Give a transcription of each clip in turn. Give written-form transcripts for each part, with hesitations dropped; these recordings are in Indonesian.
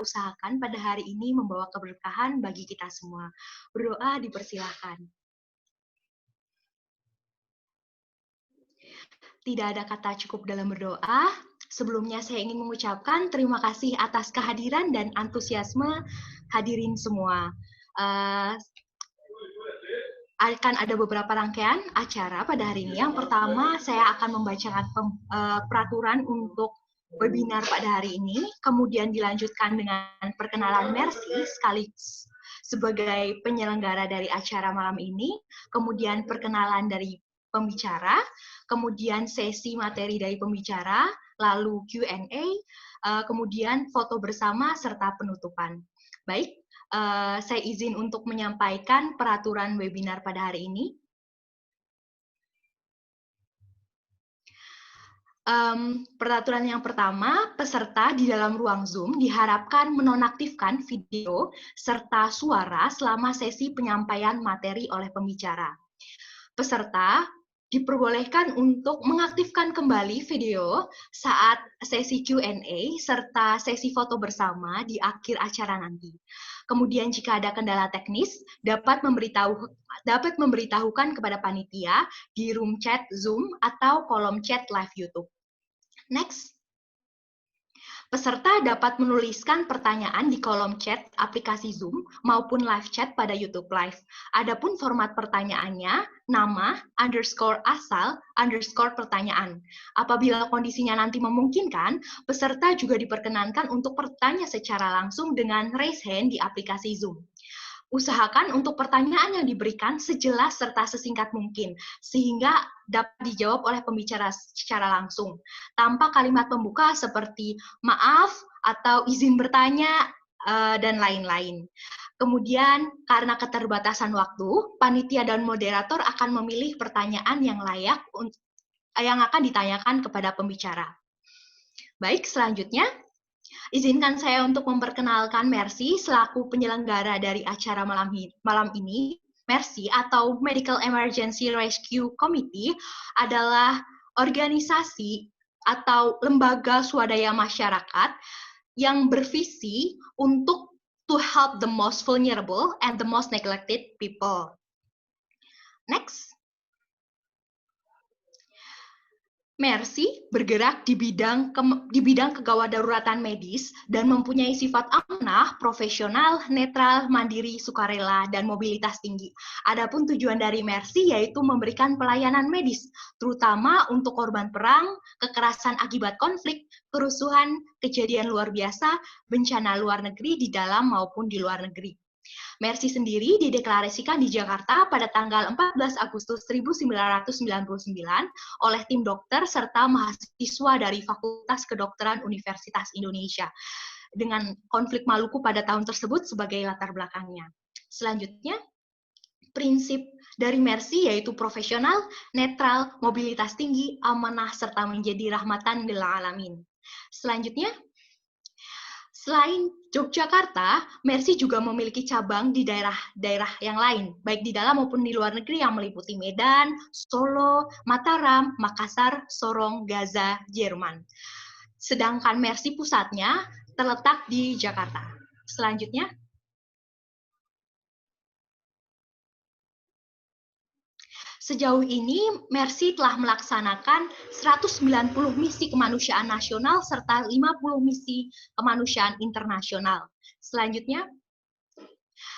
usahakan pada hari ini membawa keberkahan bagi kita semua. Berdoa dipersilahkan. Tidak ada kata cukup dalam berdoa. Sebelumnya saya ingin mengucapkan terima kasih atas kehadiran dan antusiasme hadirin semua. Akan ada beberapa rangkaian acara pada hari ini. Yang pertama, saya akan membacakan peraturan untuk webinar pada hari ini, kemudian dilanjutkan dengan perkenalan Mercy sekaligus sebagai penyelenggara dari acara malam ini, kemudian perkenalan dari pembicara, kemudian sesi materi dari pembicara, lalu Q&A, kemudian foto bersama serta penutupan. Baik, saya izin untuk menyampaikan peraturan webinar pada hari ini. Peraturan yang pertama, peserta di dalam ruang Zoom diharapkan menonaktifkan video serta suara selama sesi penyampaian materi oleh pembicara. Peserta diperbolehkan untuk mengaktifkan kembali video saat sesi Q&A serta sesi foto bersama di akhir acara nanti. Kemudian jika ada kendala teknis, dapat memberitahukan kepada panitia di room chat Zoom atau kolom chat live YouTube. Next. Peserta dapat menuliskan pertanyaan di kolom chat aplikasi Zoom maupun live chat pada YouTube Live. Adapun format pertanyaannya, nama, _asal, _pertanyaan. Apabila kondisinya nanti memungkinkan, peserta juga diperkenankan untuk bertanya secara langsung dengan raise hand di aplikasi Zoom. Usahakan untuk pertanyaan yang diberikan sejelas serta sesingkat mungkin, sehingga dapat dijawab oleh pembicara secara langsung, tanpa kalimat pembuka seperti maaf atau izin bertanya, dan lain-lain. Kemudian, karena keterbatasan waktu, panitia dan moderator akan memilih pertanyaan yang layak yang akan ditanyakan kepada pembicara. Baik, selanjutnya, izinkan saya untuk memperkenalkan Mercy selaku penyelenggara dari acara malam ini. Mercy atau Medical Emergency Rescue Committee adalah organisasi atau lembaga swadaya masyarakat yang bervisi untuk to help the most vulnerable and the most neglected people. Next. Mercy bergerak di bidang kegawat daruratan medis dan mempunyai sifat amanah, profesional, netral, mandiri, sukarela, dan mobilitas tinggi. Adapun tujuan dari Mercy yaitu memberikan pelayanan medis, terutama untuk korban perang, kekerasan akibat konflik, kerusuhan, kejadian luar biasa, bencana luar negeri di dalam maupun di luar negeri. Mercy sendiri dideklarasikan di Jakarta pada tanggal 14 Agustus 1999 oleh tim dokter serta mahasiswa dari Fakultas Kedokteran Universitas Indonesia, dengan konflik Maluku pada tahun tersebut sebagai latar belakangnya. Selanjutnya, prinsip dari Mercy yaitu profesional, netral, mobilitas tinggi, amanah, serta menjadi rahmatan lil alamin. Selanjutnya, selain Yogyakarta, Mercy juga memiliki cabang di daerah-daerah yang lain, baik di dalam maupun di luar negeri yang meliputi Medan, Solo, Mataram, Makassar, Sorong, Gaza, Jerman. Sedangkan Mercy pusatnya terletak di Jakarta. Selanjutnya, sejauh ini, Mercy telah melaksanakan 190 misi kemanusiaan nasional serta 50 misi kemanusiaan internasional. Selanjutnya,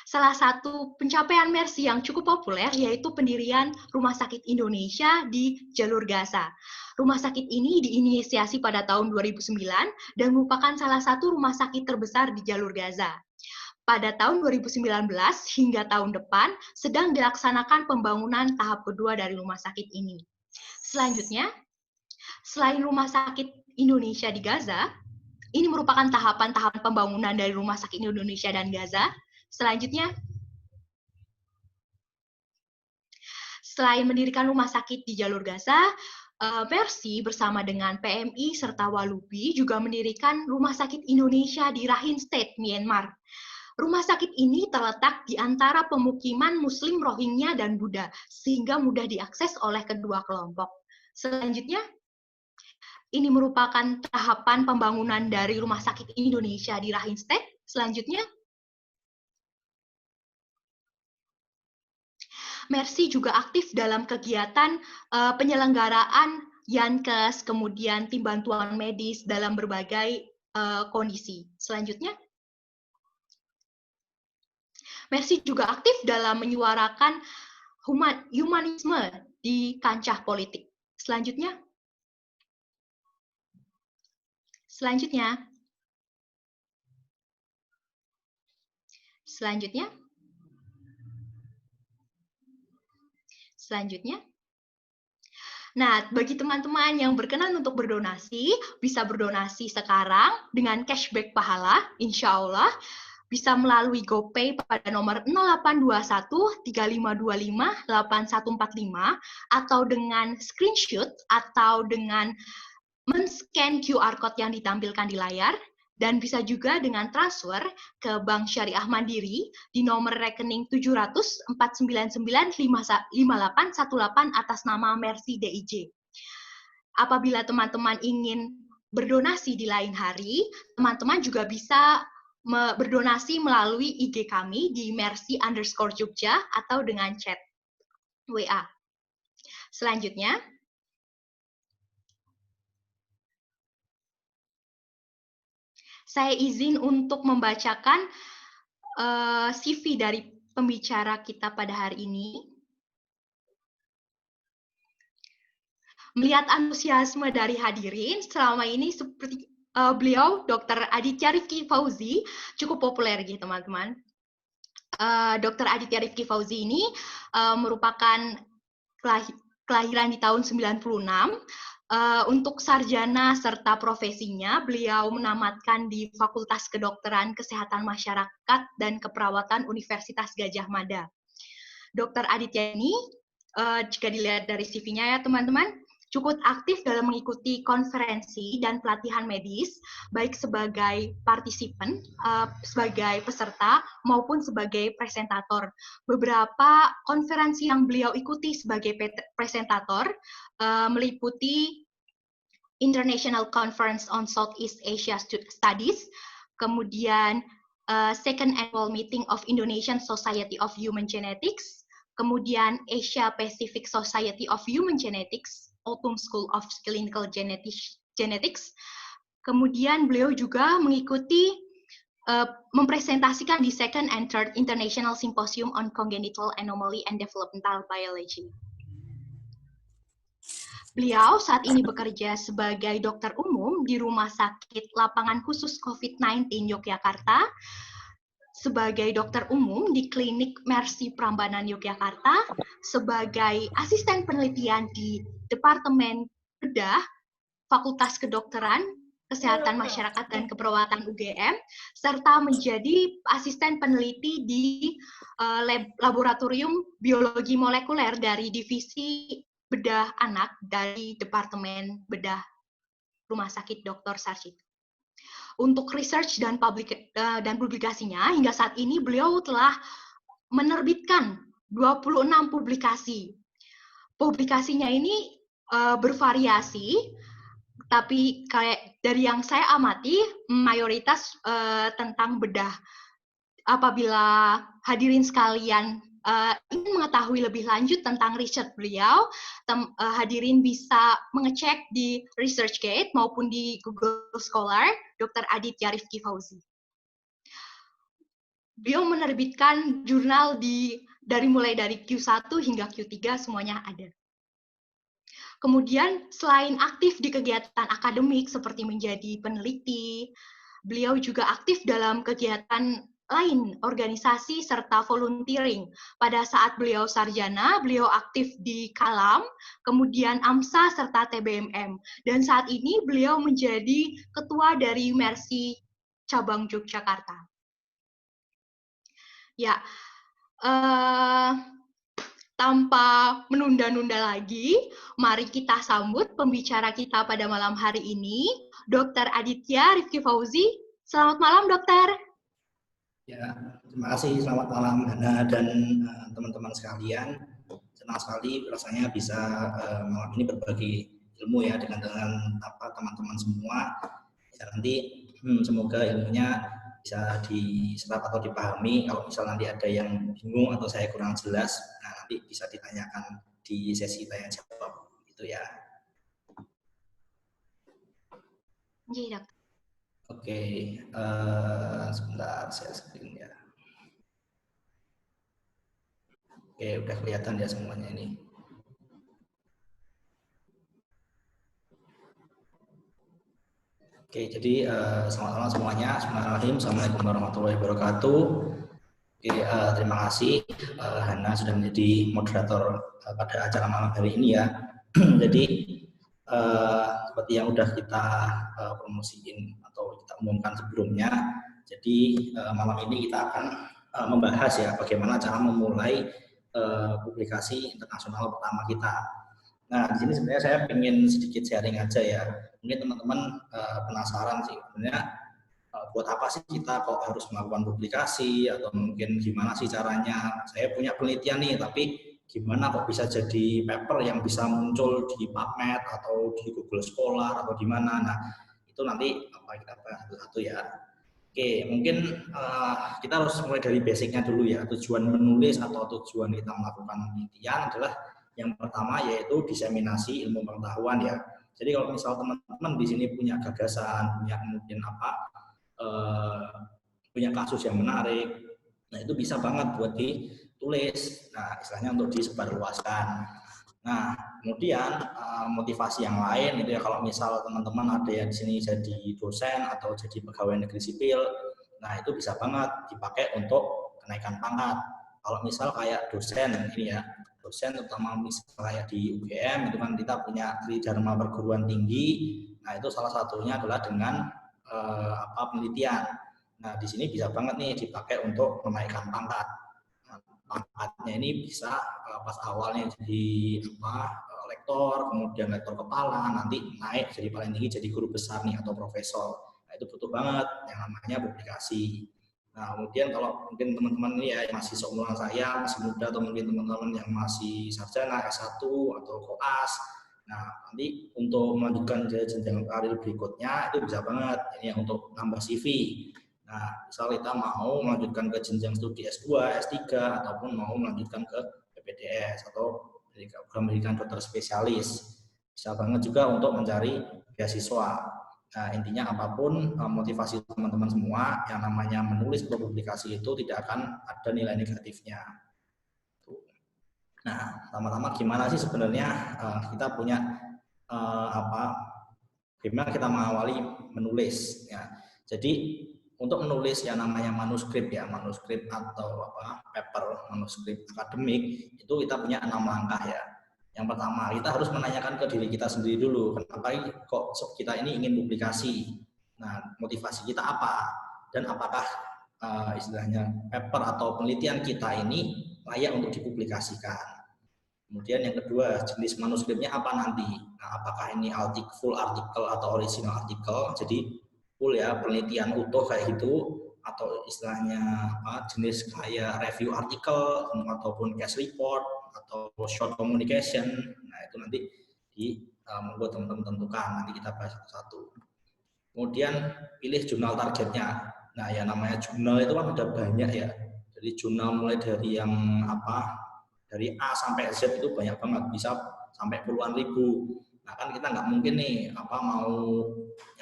salah satu pencapaian Mercy yang cukup populer yaitu pendirian Rumah Sakit Indonesia di Jalur Gaza. Rumah sakit ini diinisiasi pada tahun 2009 dan merupakan salah satu rumah sakit terbesar di Jalur Gaza. Pada tahun 2019 hingga tahun depan sedang dilaksanakan pembangunan tahap kedua dari rumah sakit ini. Selanjutnya, selain rumah sakit Indonesia di Gaza, ini merupakan tahapan-tahapan pembangunan dari rumah sakit Indonesia dan Gaza. Selanjutnya, selain mendirikan rumah sakit di Jalur Gaza, Mercy bersama dengan PMI serta Walubi juga mendirikan rumah sakit Indonesia di Rakhine State, Myanmar. Rumah sakit ini terletak di antara pemukiman Muslim Rohingya dan Buddha, sehingga mudah diakses oleh kedua kelompok. Selanjutnya, ini merupakan tahapan pembangunan dari Rumah Sakit Indonesia di Rahinstedt. Selanjutnya, Mercy juga aktif dalam kegiatan penyelenggaraan Yankes, kemudian tim bantuan medis dalam berbagai kondisi. Selanjutnya, Mercy juga aktif dalam menyuarakan humanisme di kancah politik. Selanjutnya, Selanjutnya, nah, bagi teman-teman yang berkenan untuk berdonasi, bisa berdonasi sekarang dengan cashback pahala, insya Allah, bisa melalui GoPay pada nomor 0821 3525 8145, atau dengan screenshot, atau dengan men-scan QR Code yang ditampilkan di layar, dan bisa juga dengan transfer ke Bank Syariah Mandiri di nomor rekening 700 499 5818 atas nama Mercy DIJ. Apabila teman-teman ingin berdonasi di lain hari, teman-teman juga bisa berdonasi melalui IG kami di mercy_Jogja atau dengan chat WA. Selanjutnya, saya izin untuk membacakan CV dari pembicara kita pada hari ini. Melihat antusiasme dari hadirin, selama ini seperti beliau, Dr. Aditya Rifki Fauzi, cukup populer gitu teman-teman. Dr. Aditya Rifki Fauzi ini merupakan kelahiran di tahun 96. Untuk sarjana serta profesinya, beliau menamatkan di Fakultas Kedokteran Kesehatan Masyarakat dan Keperawatan Universitas Gadjah Mada. Dr. Aditya ini, jika dilihat dari CV-nya ya teman-teman, cukup aktif dalam mengikuti konferensi dan pelatihan medis, baik sebagai partisipan, sebagai peserta, maupun sebagai presentator. Beberapa konferensi yang beliau ikuti sebagai presentator meliputi International Conference on Southeast Asia Studies, kemudian Second Annual Meeting of Indonesian Society of Human Genetics, kemudian Asia Pacific Society of Human Genetics, Autumn School of Clinical Genetics. Kemudian beliau juga mengikuti mempresentasikan di Second and Third International Symposium on Congenital Anomaly and Developmental Biology. Beliau saat ini bekerja sebagai dokter umum di Rumah Sakit Lapangan Khusus COVID-19 Yogyakarta, sebagai dokter umum di Klinik Mercy Prambanan Yogyakarta, sebagai asisten penelitian di Departemen Bedah Fakultas Kedokteran, Kesehatan Masyarakat dan Keperawatan UGM, serta menjadi asisten peneliti di Laboratorium Biologi Molekuler dari Divisi Bedah Anak dari Departemen Bedah Rumah Sakit Dr. Sarjito. Untuk research dan publikasinya, hingga saat ini beliau telah menerbitkan 26 publikasi. Publikasinya ini bervariasi, tapi kayak dari yang saya amati, mayoritas tentang bedah. Apabila hadirin sekalian ingin mengetahui lebih lanjut tentang riset beliau, hadirin bisa mengecek di ResearchGate maupun di Google Scholar, Dr. Aditya Rifki Fauzi. Beliau menerbitkan jurnal mulai dari Q1 hingga Q3, semuanya ada. Kemudian selain aktif di kegiatan akademik seperti menjadi peneliti, beliau juga aktif dalam kegiatan lain, organisasi, serta volunteering. Pada saat beliau sarjana, beliau aktif di Kalam, kemudian AMSA, serta TBMM. Dan saat ini beliau menjadi ketua dari Mercy Cabang Yogyakarta. Ya, tanpa menunda-nunda lagi, mari kita sambut pembicara kita pada malam hari ini, Dr. Aditya Rifki Fauzi. Selamat malam, dokter. Ya, terima kasih. Selamat malam, Hana dan teman-teman sekalian. Senang sekali rasanya bisa malam ini berbagi ilmu ya dengan teman-teman semua. Ya, nanti semoga ilmunya bisa diserap atau dipahami. Kalau misal nanti ada yang bingung atau saya kurang jelas, nah nanti bisa ditanyakan di sesi tanya jawab gitu ya. Iya, Dokter. Oke, sebentar saya screen ya. Oke, udah kelihatan ya semuanya ini. Oke, jadi selamat malam semuanya. Bismillahirrahmanirrahim. Assalamualaikum warahmatullahi wabarakatuh. Oke, terima kasih Hana sudah menjadi moderator pada acara malam hari ini ya. Jadi seperti yang sudah kita promosiin atau kita umumkan sebelumnya, jadi malam ini kita akan membahas ya bagaimana cara memulai publikasi internasional pertama kita. Nah, di sini sebenarnya saya ingin sedikit sharing aja ya. Mungkin teman-teman penasaran sih, sebenarnya buat apa sih kita kok harus melakukan publikasi atau mungkin gimana sih caranya? Saya punya penelitian nih, tapi gimana kok bisa jadi paper yang bisa muncul di PubMed atau di Google Scholar atau di mana? Nah, itu nanti kita bahas satu-satu ya. Oke, mungkin kita harus mulai dari basicnya dulu ya. Tujuan menulis atau tujuan kita melakukan penelitian adalah yang pertama yaitu diseminasi ilmu pengetahuan ya. Jadi kalau misal teman-teman di sini punya gagasan, punya mungkin punya kasus yang menarik, nah itu bisa banget buat ditulis. Nah, istilahnya untuk disebarluaskan. Nah, kemudian motivasi yang lain itu ya kalau misal teman-teman ada yang di sini jadi dosen atau jadi pegawai negeri sipil, nah itu bisa banget dipakai untuk kenaikan pangkat. Kalau misal kayak dosen ini ya, dosen terutama misal kayak di UGM itu kan kita punya Tridharma perguruan tinggi. Nah, itu salah satunya adalah dengan penelitian. Nah, di sini bisa banget nih dipakai untuk menaikkan pangkat. Nah, pangkatnya ini bisa pas awalnya jadi lektor, kemudian lektor kepala, nanti naik jadi paling tinggi jadi guru besar nih atau profesor. Nah, itu butuh banget yang namanya publikasi. Nah, kemudian kalau mungkin teman-teman ini ya yang masih seumuran saya, masih muda atau mungkin teman-teman yang masih sarjana S1 atau koas, nah nanti untuk melanjutkan jenjang karir berikutnya itu bisa banget ini ya, untuk nambah CV. Nah, misal kita mau melanjutkan ke jenjang studi S2, S3 ataupun mau melanjutkan ke PPDS atau pendidikan dokter spesialis, bisa banget juga untuk mencari beasiswa. Nah, intinya apapun motivasi teman-teman semua, yang namanya menulis atau publikasi itu tidak akan ada nilai negatifnya. Nah, pertama-tama gimana sih sebenarnya kita punya gimana kita mengawali menulis ya. Jadi untuk menulis yang namanya manuskrip ya, manuskrip atau paper, manuskrip akademik itu kita punya 6 langkah ya. Yang pertama, kita harus menanyakan ke diri kita sendiri dulu, kenapa kok kita ini ingin publikasi? Nah, motivasi kita apa? Dan apakah istilahnya paper atau penelitian kita ini layak untuk dipublikasikan? Kemudian yang kedua, jenis manuskripnya apa nanti? Nah, apakah ini full artikel atau original artikel? Jadi full ya, penelitian utuh kayak gitu, atau istilahnya jenis kayak review artikel ataupun case report atau short communication. Nah, itu nanti membuat teman-teman tentukan, nanti kita bahas satu-satu. Kemudian pilih jurnal targetnya. Nah, yang namanya jurnal itu kan ada banyak ya. Jadi jurnal mulai dari yang dari A sampai Z itu banyak banget, bisa sampai puluhan ribu. Nah, kan kita nggak mungkin nih mau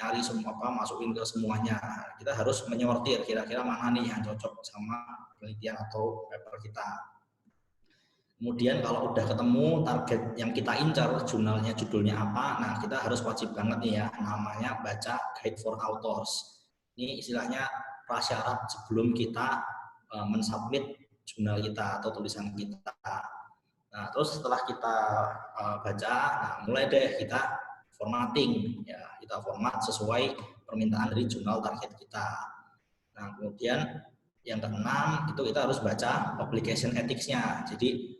nyari semua masukin ke semuanya. Kita harus menyortir kira-kira mana nih yang cocok sama penelitian atau paper kita. Kemudian kalau udah ketemu target yang kita incar, jurnalnya judulnya apa, nah kita harus wajib banget nih ya namanya baca Guide for Authors. Ini istilahnya prasyarat sebelum kita mensubmit jurnal kita atau tulisan kita. Nah, terus setelah kita baca, nah mulai deh kita formatting ya, kita format sesuai permintaan dari jurnal target kita. Nah, kemudian yang keenam itu kita harus baca publication ethics-nya. Jadi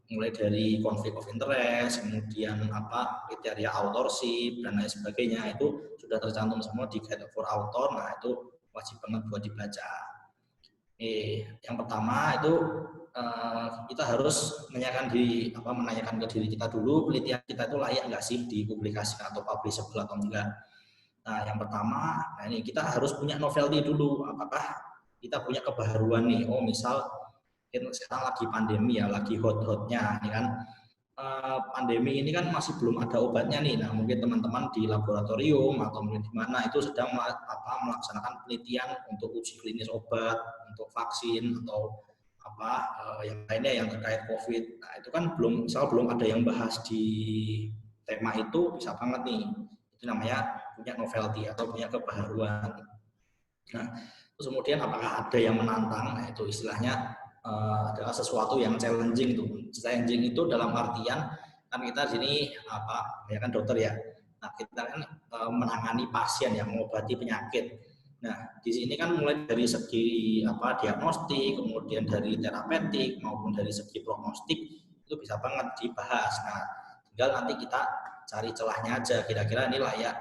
mulai dari conflict of interest, kemudian kriteria authorship dan lain sebagainya itu sudah tercantum semua di Guide for Author. Nah, itu wajib banget buat dibaca. Yang pertama itu kita harus menanyakan ke diri kita dulu, penelitian kita itu layak nggak sih dipublikasikan atau publishable atau enggak. Nah, yang pertama, ini kita harus punya novelty dulu. Apakah kita punya kebaharuan nih? Oh, misal sekarang lagi pandemi ya, lagi hot-hotnya, ini kan pandemi ini kan masih belum ada obatnya nih. Nah, mungkin teman-teman di laboratorium atau mungkin di mana itu sedang melaksanakan penelitian untuk uji klinis obat, untuk vaksin atau yang lainnya yang terkait COVID. Nah, itu kan belum ada yang bahas di tema itu, bisa banget nih. Itu namanya punya novelty atau punya kebaharuan. Nah, terus kemudian apakah ada yang menantang? Nah, itu istilahnya adalah sesuatu yang challenging itu. Challenging itu dalam artian kan kita di sini ya kan dokter ya. Nah, kita kan menangani pasien yang mengobati penyakit. Nah, di sini kan mulai dari segi diagnostik, kemudian dari terapeutik maupun dari segi prognostik itu bisa banget dibahas. Nah, tinggal nanti kita cari celahnya aja, kira-kira ini layak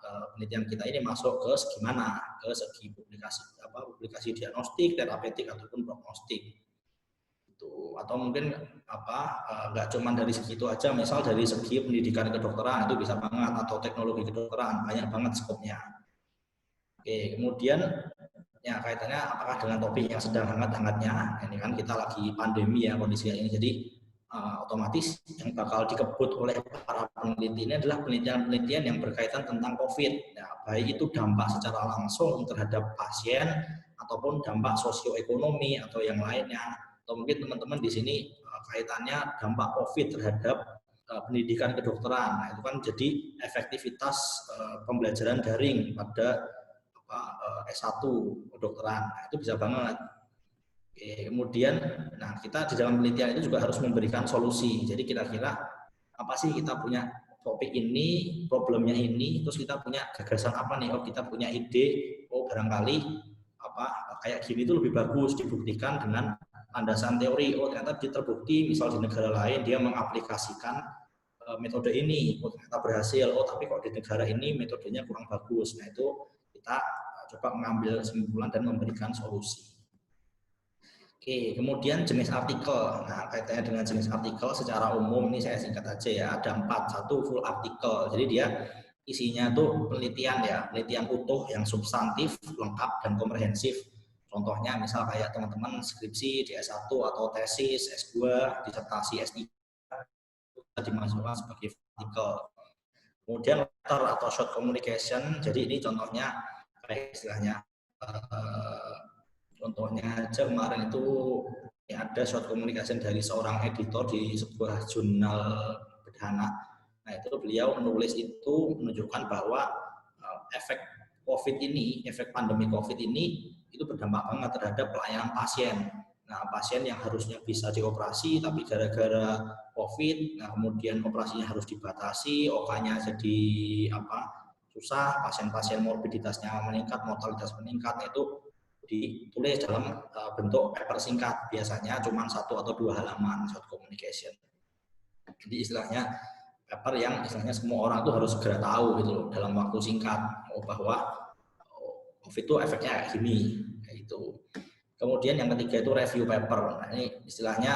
penelitian kita ini masuk ke segi mana, ke segi publikasi diagnostik, terapeutik ataupun prognostik. Itu atau mungkin nggak cuma dari segi itu aja, misal dari segi pendidikan kedokteran itu bisa banget, atau teknologi kedokteran, banyak banget skopnya. Oke, kemudian ya kaitannya apakah dengan topik yang sedang hangat-hangatnya. Ini kan kita lagi pandemi ya kondisinya ini, jadi otomatis yang bakal dikebut oleh para peneliti ini adalah penelitian-penelitian yang berkaitan tentang COVID. Nah, baik itu dampak secara langsung terhadap pasien ataupun dampak sosioekonomi atau yang lainnya. Atau mungkin teman-teman di sini kaitannya dampak COVID terhadap pendidikan kedokteran. Nah, itu kan jadi efektivitas pembelajaran daring pada S1 kedokteran. Nah, itu bisa banget. Oke, kemudian nah kita di dalam penelitian itu juga harus memberikan solusi. Jadi kira-kira apa sih kita punya topik ini, problemnya ini, terus kita punya gagasan apa nih? Oh, kita punya ide, oh barangkali kayak gini itu lebih bagus dibuktikan dengan landasan teori. Oh, ternyata terbukti misal di negara lain dia mengaplikasikan metode ini, oh ternyata berhasil. Oh, tapi kok di negara ini metodenya kurang bagus. Nah, itu kita coba mengambil kesimpulan dan memberikan solusi. Oke, kemudian jenis artikel. Nah, kaitannya dengan jenis artikel secara umum ini saya singkat aja ya. Ada 4. 1 full artikel. Jadi dia isinya tuh penelitian ya, penelitian utuh yang substantif, lengkap dan komprehensif. Contohnya misal kayak teman-teman skripsi di S1 atau tesis, S2, disertasi S3 bisa dimasukkan sebagai artikel. Kemudian letter atau short communication. Jadi ini contohnya kayak istilahnya contohnya aja kemarin itu ada short communication dari seorang editor di sebuah jurnal berdana. Nah, itu beliau menulis itu menunjukkan bahwa efek COVID ini, efek pandemi COVID ini itu berdampak banget terhadap pelayanan pasien. Nah, pasien yang harusnya bisa dioperasi tapi gara-gara COVID, nah kemudian operasinya harus dibatasi, OK-nya jadi susah, pasien-pasien morbiditasnya meningkat, mortalitas meningkat, itu ditulis dalam bentuk paper singkat, biasanya cuma 1 atau 2 halaman short communication. Jadi istilahnya paper yang istilahnya semua orang itu harus segera tahu gitu loh dalam waktu singkat, bahwa COVID itu efeknya kayak gini, kayak gitu. Kemudian yang ketiga itu review paper. Nah, ini istilahnya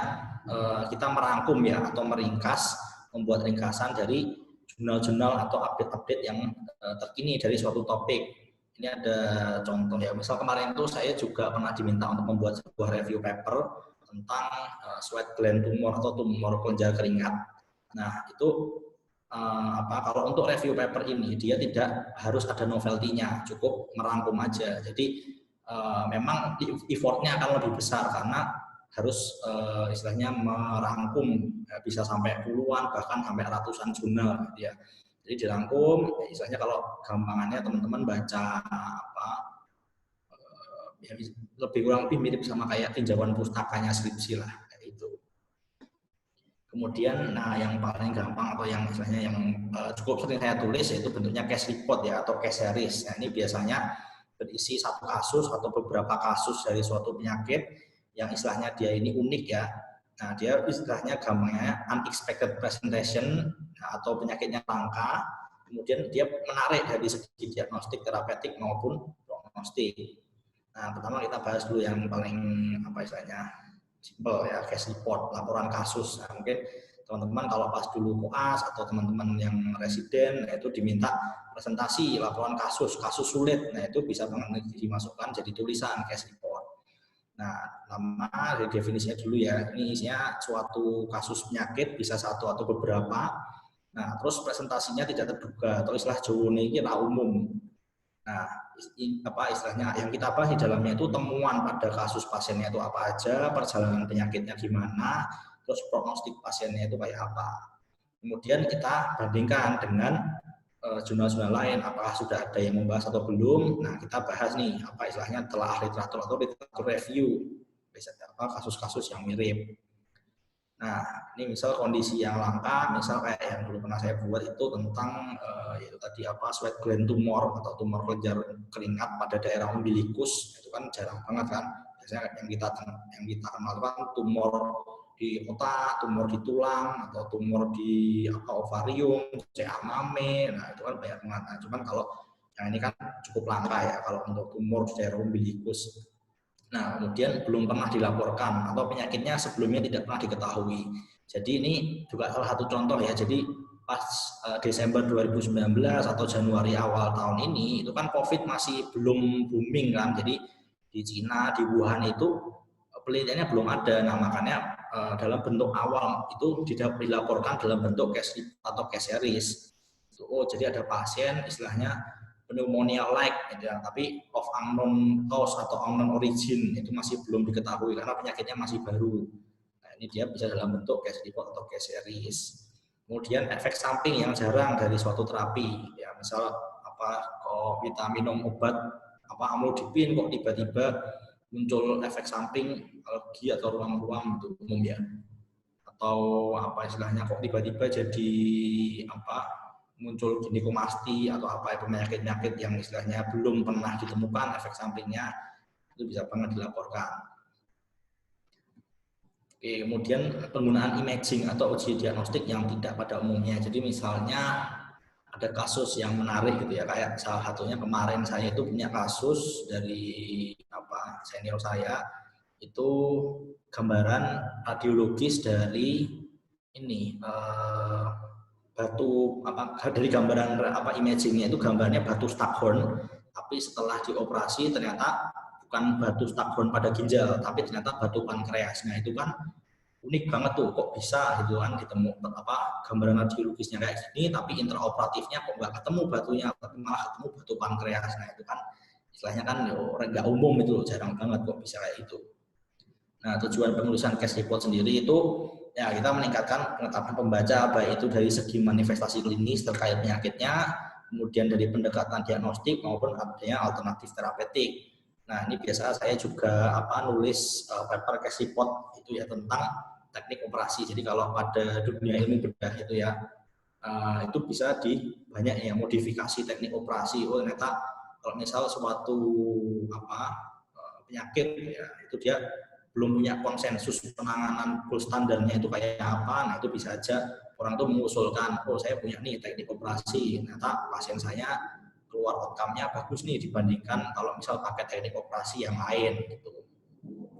kita merangkum ya atau meringkas, membuat ringkasan dari jurnal-jurnal atau update-update yang terkini dari suatu topik. Ini ada contoh ya, misal kemarin itu saya juga pernah diminta untuk membuat sebuah review paper tentang sweat gland tumor atau tumor kelenjar keringat. Nah, itu kalau untuk review paper ini dia tidak harus ada novelty-nya, cukup merangkum aja. Jadi memang effortnya akan lebih besar karena harus istilahnya merangkum bisa sampai puluhan bahkan sampai ratusan jurnal gitu ya. Jadi dirangkum, istilahnya kalau gampangannya teman-teman baca ya lebih kurang lebih mirip sama kayak tinjauan pustakanya skripsi lah kayak itu. Kemudian yang paling gampang atau yang istilahnya yang cukup sering saya tulis yaitu bentuknya case report ya atau case series. Nah, ini biasanya berisi satu kasus atau beberapa kasus dari suatu penyakit yang istilahnya dia ini unik ya. Nah, dia istilahnya gampangnya unexpected presentation atau penyakitnya langka, kemudian dia menarik dari segi diagnostik, terapeutik maupun prognostik. Nah, pertama kita bahas dulu yang paling apa istilahnya simple ya, case report, laporan kasus. Nah, mungkin teman-teman kalau pas dulu koas atau teman-teman yang residen, nah itu diminta presentasi laporan kasus sulit. Nah, itu bisa banget dimasukkan jadi tulisan case report. Nah, nama definisinya dulu ya. Ini isinya suatu kasus penyakit, bisa satu atau beberapa. Nah, terus presentasinya tidak terduga atau istilah Jawa ini umum. Nah, apa istilahnya yang kita bahas di dalamnya itu temuan pada kasus pasiennya itu apa aja, perjalanan penyakitnya gimana, terus prognostik pasiennya itu kayak apa. Kemudian kita bandingkan dengan jurnal-jurnal lain, apakah sudah ada yang membahas atau belum. Nah, kita bahas nih apa istilahnya telah literatur atau literatur review, kasus-kasus yang mirip. Nah, ini misal kondisi yang langka, misal kayak yang dulu pernah saya buat itu tentang yaitu tadi apa sweat gland tumor atau tumor kelenjar keringat pada daerah umbilikus, itu kan jarang banget kan. Biasanya yang kita kenal kan tumor di otak, tumor di tulang atau tumor di ovarium, CA mame. Nah, itu kan banyak banget. Nah, cuman kalau yang ini kan cukup langka ya kalau untuk tumor di daerah umbilikus. Nah, kemudian belum pernah dilaporkan atau penyakitnya sebelumnya tidak pernah diketahui. Jadi ini juga salah satu contoh ya. Jadi pas Desember 2019 atau Januari awal tahun ini itu kan COVID masih belum booming kan. Jadi di Cina, di Wuhan itu penelitiannya belum ada. Nah, makanya dalam bentuk awal itu tidak dilaporkan dalam bentuk case atau case series. Oh, jadi ada pasien istilahnya pneumonia like gitu ya, tapi of unknown cause atau unknown origin itu masih belum diketahui karena penyakitnya masih baru. Nah, ini dia bisa dalam bentuk case report atau case series. Kemudian efek samping yang jarang dari suatu terapi, ya misal apa kok kita minum obat apa amlodipin kok tiba-tiba muncul efek samping alergi atau ruam-ruam itu umum ya. Atau apa istilahnya kok tiba-tiba jadi apa muncul ginekomasti atau apa penyakit-penyakit yang istilahnya belum pernah ditemukan efek sampingnya, itu bisa banget dilaporkan. Oke, kemudian penggunaan imaging atau uji diagnostik yang tidak pada umumnya. Jadi misalnya ada kasus yang menarik gitu ya, kayak salah satunya kemarin saya itu punya kasus dari apa senior saya itu gambaran radiologis dari ini batu apa dari gambaran apa imagingnya itu gambarnya batu Staghorn, tapi setelah dioperasi ternyata bukan batu Staghorn pada ginjal tapi ternyata batu pankreas. Nah, itu kan unik banget tuh, kok bisa gitu kan ditemu apa gambaran radiologisnya kayak gini tapi intraoperatifnya kok nggak ketemu batunya tapi malah ketemu batu pankreas. Nah, itu kan istilahnya kan nggak umum itu, jarang banget kok bisa kayak itu. Nah, tujuan penulisan case report sendiri itu ya kita meningkatkan pengetahuan pembaca baik itu dari segi manifestasi klinis terkait penyakitnya, kemudian dari pendekatan diagnostik maupun adanya alternatif terapeutik. Nah, ini biasa saya juga nulis paper case report itu ya tentang teknik operasi. Jadi kalau pada dunia ilmu bedah itu ya itu bisa banyak ya modifikasi teknik operasi. Oh, ternyata kalau misal suatu penyakit ya itu dia belum punya konsensus penanganan gold standarnya itu kayak apa. Nah, itu bisa aja orang tuh mengusulkan, oh saya punya nih teknik operasi, ternyata pasien saya keluar outcome-nya bagus nih dibandingkan kalau misal pakai teknik operasi yang lain gitu.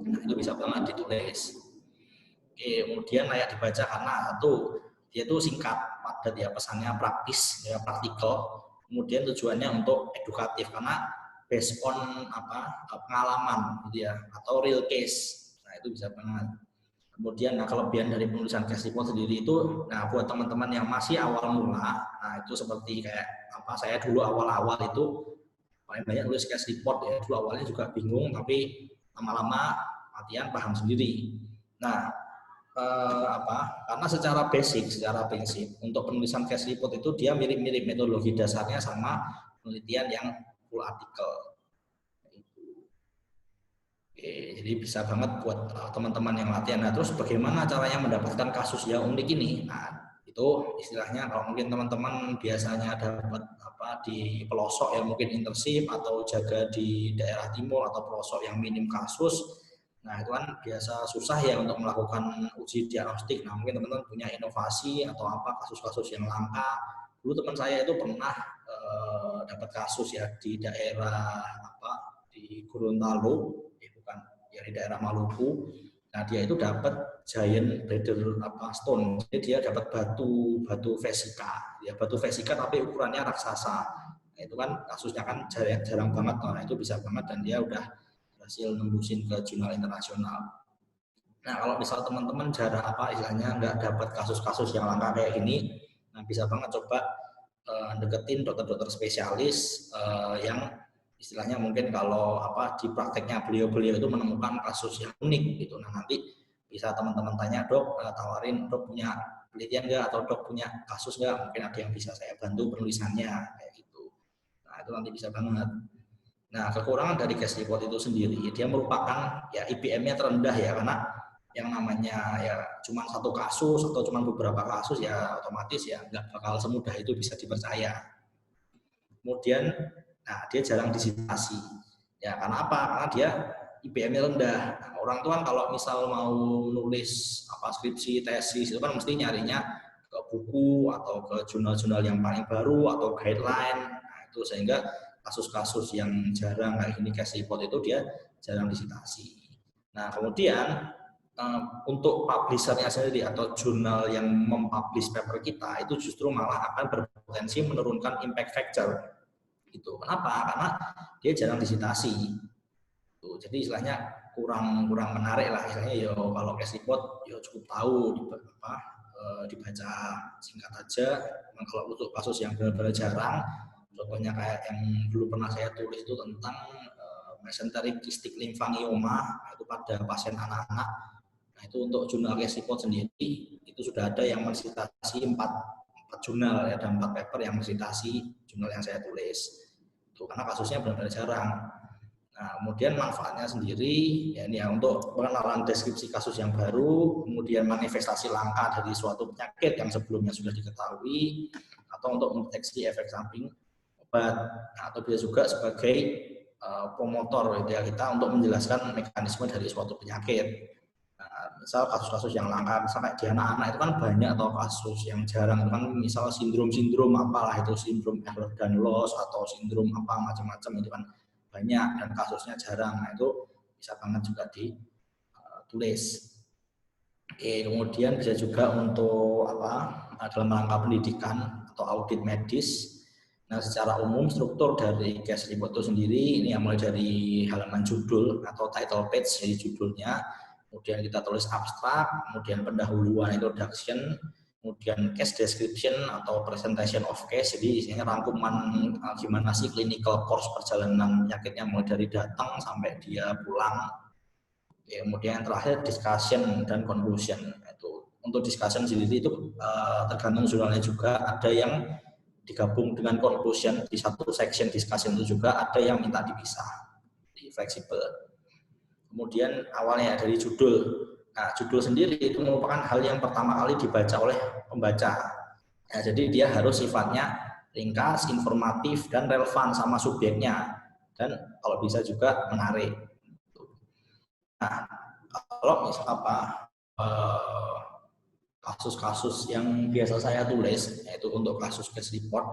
Nah, itu bisa banget ditulis. Oke, kemudian layak dibaca karena satu dia itu singkat, padat ya, pesannya praktis ya, praktikal. Kemudian tujuannya untuk edukatif karena based on pengalaman gitu ya atau real case. Nah, itu bisa banget. Kemudian kelebihan dari penulisan case report sendiri itu, nah buat teman-teman yang masih awal mula, nah itu seperti kayak saya dulu awal-awal itu paling banyak nulis case report ya. Dulu awalnya juga bingung tapi lama-lama latihan paham sendiri. Nah, karena secara basic untuk penulisan case report itu dia mirip-mirip metodologi dasarnya sama penelitian yang full artikel. Oke, jadi bisa banget buat teman-teman yang latihan. Nah, terus bagaimana caranya mendapatkan kasus yang unik ini? Nah, itu istilahnya kalau mungkin teman-teman biasanya dapat di pelosok yang mungkin internship atau jaga di daerah timur atau pelosok yang minim kasus. Nah, itu kan biasa susah ya untuk melakukan uji diagnostik. Nah, mungkin teman-teman punya inovasi atau kasus-kasus yang langka. Dulu teman saya itu pernah dapat kasus ya di daerah di Gorontalo, bukan ya di daerah Maluku. Nah dia itu dapat giant breeder stone, jadi dia dapat batu vesika, ya batu vesika tapi ukurannya raksasa. Nah, itu kan kasusnya kan jarang banget, nah itu bisa banget dan dia udah berhasil nembusin ke jurnal internasional. Nah kalau misal teman-teman jarang istilahnya nggak dapat kasus-kasus yang langka kayak gini, nah bisa banget coba deketin dokter-dokter spesialis yang istilahnya mungkin kalau di prakteknya beliau-beliau itu menemukan kasus yang unik gitu. Nah nanti bisa teman-teman tanya, dok tawarin dok punya penelitian nggak atau dok punya kasus nggak, mungkin ada yang bisa saya bantu penulisannya kayak gitu. Nah itu nanti bisa banget. Nah kekurangan dari case report itu sendiri, dia merupakan ya IPM-nya terendah ya, karena yang namanya ya cuma satu kasus atau cuma beberapa kasus ya otomatis ya nggak bakal semudah itu bisa dipercaya. Kemudian nah dia jarang disitasi ya, karena apa? Karena dia IPM-nya rendah. Nah, orang tua kan kalau misal mau nulis skripsi, tesis itu kan mesti nyarinya ke buku atau ke jurnal-jurnal yang paling baru atau guideline. Nah, itu sehingga kasus-kasus yang jarang kayak gini case report itu dia jarang disitasi. Nah kemudian untuk publishernya sendiri atau jurnal yang mempublish paper kita itu justru malah akan berpotensi menurunkan impact factor. Gitu. Kenapa? Karena dia jarang disitasi. Tuh, jadi istilahnya kurang menarik lah istilahnya. Yo kalau case report yo cukup tahu dibaca singkat aja. Kalau untuk kasus yang benar-benar jarang, contohnya kayak yang dulu pernah saya tulis itu tentang mesenteric cystic lymphangioma itu pada pasien anak-anak. Nah itu untuk jurnal case report sendiri itu sudah ada yang mensitasi 4 jurnal ya, ada 4 paper yang mensitasi jurnal yang saya tulis. Itu karena kasusnya benar-benar jarang. Nah kemudian manfaatnya sendiri ya ini ya untuk pengenalan deskripsi kasus yang baru, kemudian manifestasi langka dari suatu penyakit yang sebelumnya sudah diketahui, atau untuk mendeteksi efek samping obat, atau bisa juga sebagai promotor ya kita untuk menjelaskan mekanisme dari suatu penyakit. Misal kasus-kasus yang langka, misalnya di anak-anak itu kan banyak atau kasus yang jarang itu kan, misal sindrom apalah itu, sindrom Ehlers-Danlos atau sindrom macam-macam itu kan banyak dan kasusnya jarang. Nah itu bisa banget juga ditulis. Oke, kemudian bisa juga untuk dalam rangka pendidikan atau audit medis. Nah secara umum struktur dari case report itu sendiri ini yang mulai dari halaman judul atau title page dari judulnya, kemudian kita tulis abstrak, kemudian pendahuluan introduction, kemudian case description atau presentation of case, jadi isinya rangkuman gimana sih clinical course perjalanan penyakitnya mulai dari datang sampai dia pulang. Kemudian terakhir discussion dan conclusion. Itu untuk discussion sendiri itu tergantung jurnalnya juga, ada yang digabung dengan conclusion di satu section discussion itu juga, ada yang minta dipisah, fleksibel. Kemudian awalnya dari judul. Nah, judul sendiri itu merupakan hal yang pertama kali dibaca oleh pembaca. Nah, jadi dia harus sifatnya ringkas, informatif, dan relevan sama subjeknya. Dan kalau bisa juga menarik. Nah, kalau misal kasus-kasus yang biasa saya tulis, yaitu untuk kasus case report,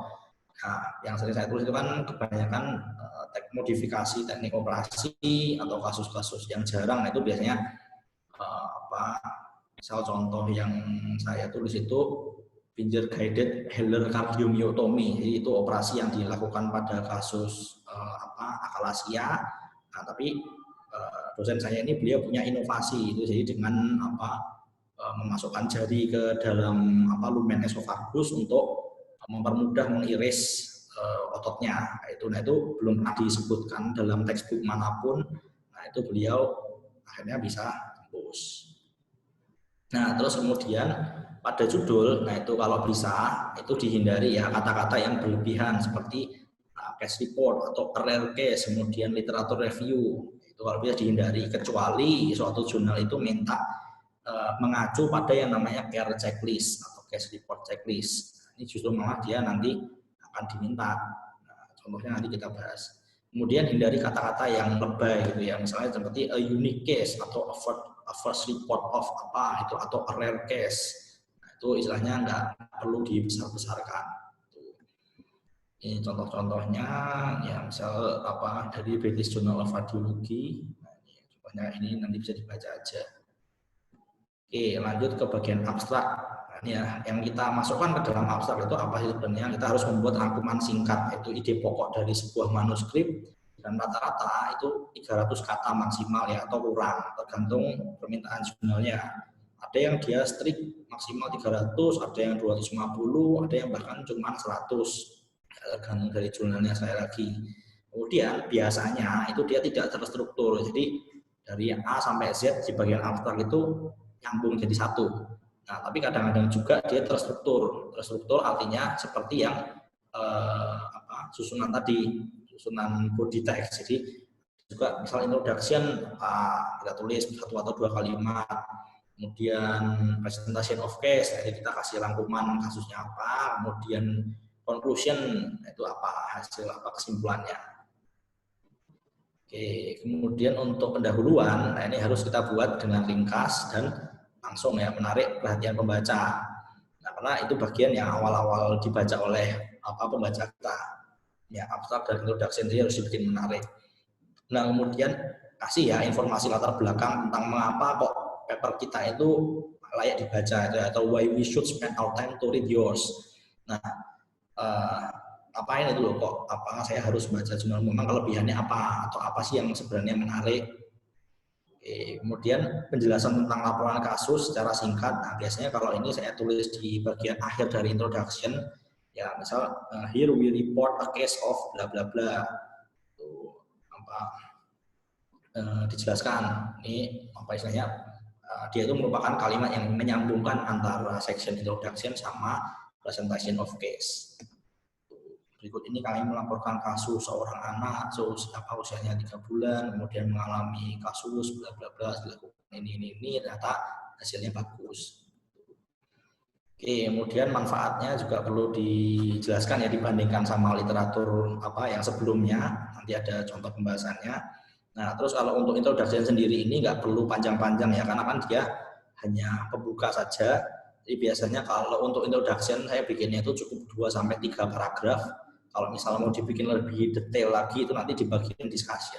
nah, yang sering saya tulis itu kan kebanyakan modifikasi teknik operasi atau kasus-kasus yang jarang. Nah itu biasanya misal contoh yang saya tulis itu Binger guided Heller cardiomyotomy, jadi itu operasi yang dilakukan pada kasus akalasia. Nah tapi dosen saya ini beliau punya inovasi itu, jadi dengan memasukkan jari ke dalam lumen esofagus untuk mempermudah mengiris ototnya. Nah itu belum pernah disebutkan dalam textbook manapun. Nah itu beliau akhirnya bisa tembus. Nah terus kemudian pada judul, nah itu kalau bisa itu dihindari ya kata-kata yang berlebihan seperti case report atau rare case, kemudian literatur review, itu kalau bisa dihindari, kecuali suatu jurnal itu minta mengacu pada yang namanya care checklist atau case report checklist. Ini justru malah dia nanti akan diminta. Nah, contohnya nanti kita bahas. Kemudian hindari kata-kata yang lebay gitu ya, misalnya seperti a unique case atau a first report of itu atau a rare case. Nah, itu istilahnya nggak perlu dibesar-besarkan. Ini contoh-contohnya, ya misal apa dari British Journal of Radiology. Nah, ini nanti bisa dibaca aja. Oke, lanjut ke bagian abstrak. Nah, ini ya, yang kita masukkan ke dalam abstrak itu apa sih sebenarnya? Kita harus membuat rangkuman singkat, yaitu ide pokok dari sebuah manuskrip, dan rata-rata itu 300 kata maksimal ya, atau kurang, tergantung permintaan jurnalnya. Ada yang dia strict maksimal 300, ada yang 250, ada yang bahkan cuma 100, tergantung dari jurnalnya saya lagi. Kemudian biasanya itu dia tidak terstruktur, jadi dari A sampai Z di bagian abstrak itu nyambung jadi satu. Nah, tapi kadang-kadang juga dia terstruktur. Terstruktur artinya seperti yang susunan tadi, susunan body text. Jadi juga misal introduction kita tulis 1 atau 2 kalimat. Kemudian presentation of case, jadi kita kasih rangkuman kasusnya apa. Kemudian conclusion itu apa, hasil apa, kesimpulannya. Oke, kemudian untuk pendahuluan, nah ini harus kita buat dengan ringkas dan langsung ya, menarik perhatian pembaca. Nah, karena itu bagian yang awal-awal dibaca oleh pembaca kita. Ya, abstrak dan introduction ini harus dibikin menarik. Nah, kemudian kasih ya informasi latar belakang tentang mengapa kok paper kita itu layak dibaca itu, atau why we should spend our time to read yours. Nah, apain itu loh kok saya harus baca jurnal, memang kelebihannya apa atau apa sih yang sebenarnya menarik. Kemudian penjelasan tentang laporan kasus secara singkat. Nah, biasanya kalau ini saya tulis di bagian akhir dari introduction ya, misal here we report a case of bla bla bla, dijelaskan ini apa istilahnya, dia itu merupakan kalimat yang menyambungkan antara section introduction sama presentation of case. Berikut ini kami melaporkan kasus seorang anak, usianya 3 bulan, kemudian mengalami kasus bla bla bla, dilakukan ini, ternyata hasilnya bagus. Oke, kemudian manfaatnya juga perlu dijelaskan ya, dibandingkan sama literatur yang sebelumnya, nanti ada contoh pembahasannya. Nah, terus kalau untuk introduction sendiri ini nggak perlu panjang-panjang ya, karena kan dia hanya pembuka saja. Jadi biasanya kalau untuk introduction saya bikinnya itu cukup 2-3 paragraf. Kalau misalnya mau dibikin lebih detail lagi itu nanti di bagian discussion.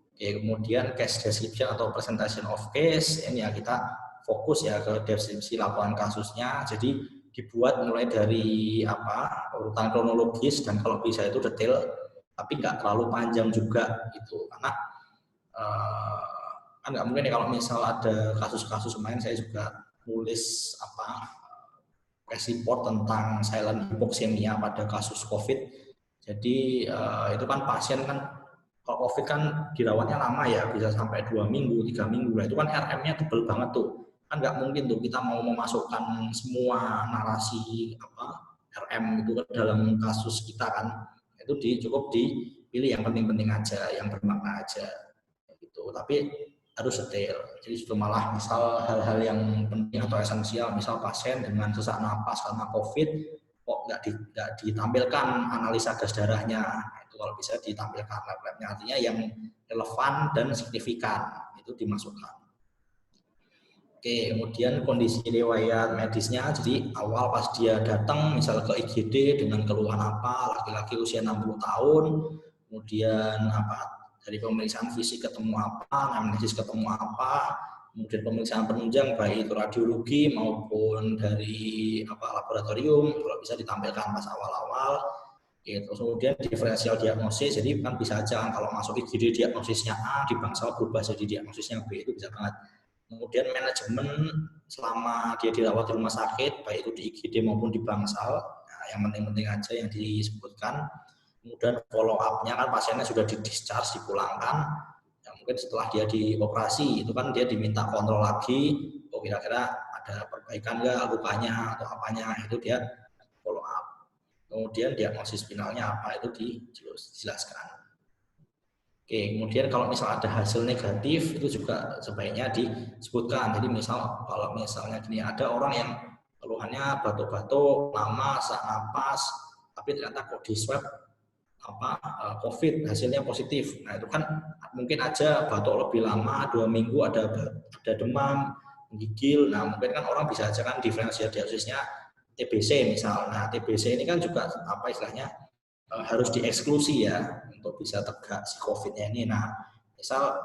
Oke, kemudian case description atau presentation of case, ini ya kita fokus ya ke deskripsi laporan kasusnya. Jadi dibuat mulai dari urutan kronologis dan kalau bisa itu detail, tapi nggak terlalu panjang juga gitu, karena kan nggak mungkin ya kalau misal ada kasus-kasus kemarin saya juga nulis case report tentang silent hypoxemia pada kasus COVID. Jadi itu kan pasien kan kalau COVID kan dirawatnya lama ya, bisa sampai 2 minggu, 3 minggu lah. Itu kan RM-nya tebel banget tuh. Kan nggak mungkin tuh kita mau memasukkan semua narasi RM itu ke dalam kasus kita kan. Itu cukup dipilih yang penting-penting aja, yang bermakna aja. Gitu. Tapi harus detail. Jadi sudah malah misal hal-hal yang penting atau esensial, misal pasien dengan sesak napas karena COVID, kok nggak ditampilkan analisa gas darahnya. Itu kalau bisa ditampilkan lab-labnya, artinya yang relevan dan signifikan itu dimasukkan. Oke, kemudian kondisi riwayat medisnya. Jadi awal pas dia datang misal ke IGD dengan keluhan apa, laki-laki usia 60 tahun, kemudian dari pemeriksaan fisik ketemu apa, anamnesis ketemu apa, kemudian pemeriksaan penunjang baik itu radiologi maupun dari laboratorium, kalau bisa ditampilkan pas awal-awal. Gitu. Kemudian diferensial diagnosis, jadi kan bisa aja kalau masuk IGD diagnosisnya A, di bangsal berubah jadi diagnosisnya B, itu bisa banget. Kemudian manajemen selama dia dirawat di rumah sakit, baik itu di IGD maupun di bangsal, yang penting-penting aja yang disebutkan. Kemudian follow up-nya kan pasiennya sudah di-discharge, dipulangkan. Ya, mungkin setelah dia dioperasi, itu kan dia diminta kontrol lagi, kira-kira ada perbaikan nggak lukanya atau apanya, itu dia follow up. Kemudian diagnosis finalnya apa, itu dijelaskan. Oke, kemudian kalau misal ada hasil negatif, itu juga sebaiknya disebutkan. Jadi kalau misalnya gini, ada orang yang keluhannya batuk-batuk, lama, sesak napas, tapi ternyata kok di swab COVID hasilnya positif. Nah itu kan mungkin aja batuk lebih lama 2 minggu, ada demam, menggigil. Nah mungkin kan orang bisa aja kan diferensial diagnosisnya TBC misal. Nah, TBC ini kan juga apa istilahnya harus dieksklusi ya untuk bisa tegak si COVID-nya ini. Nah, misal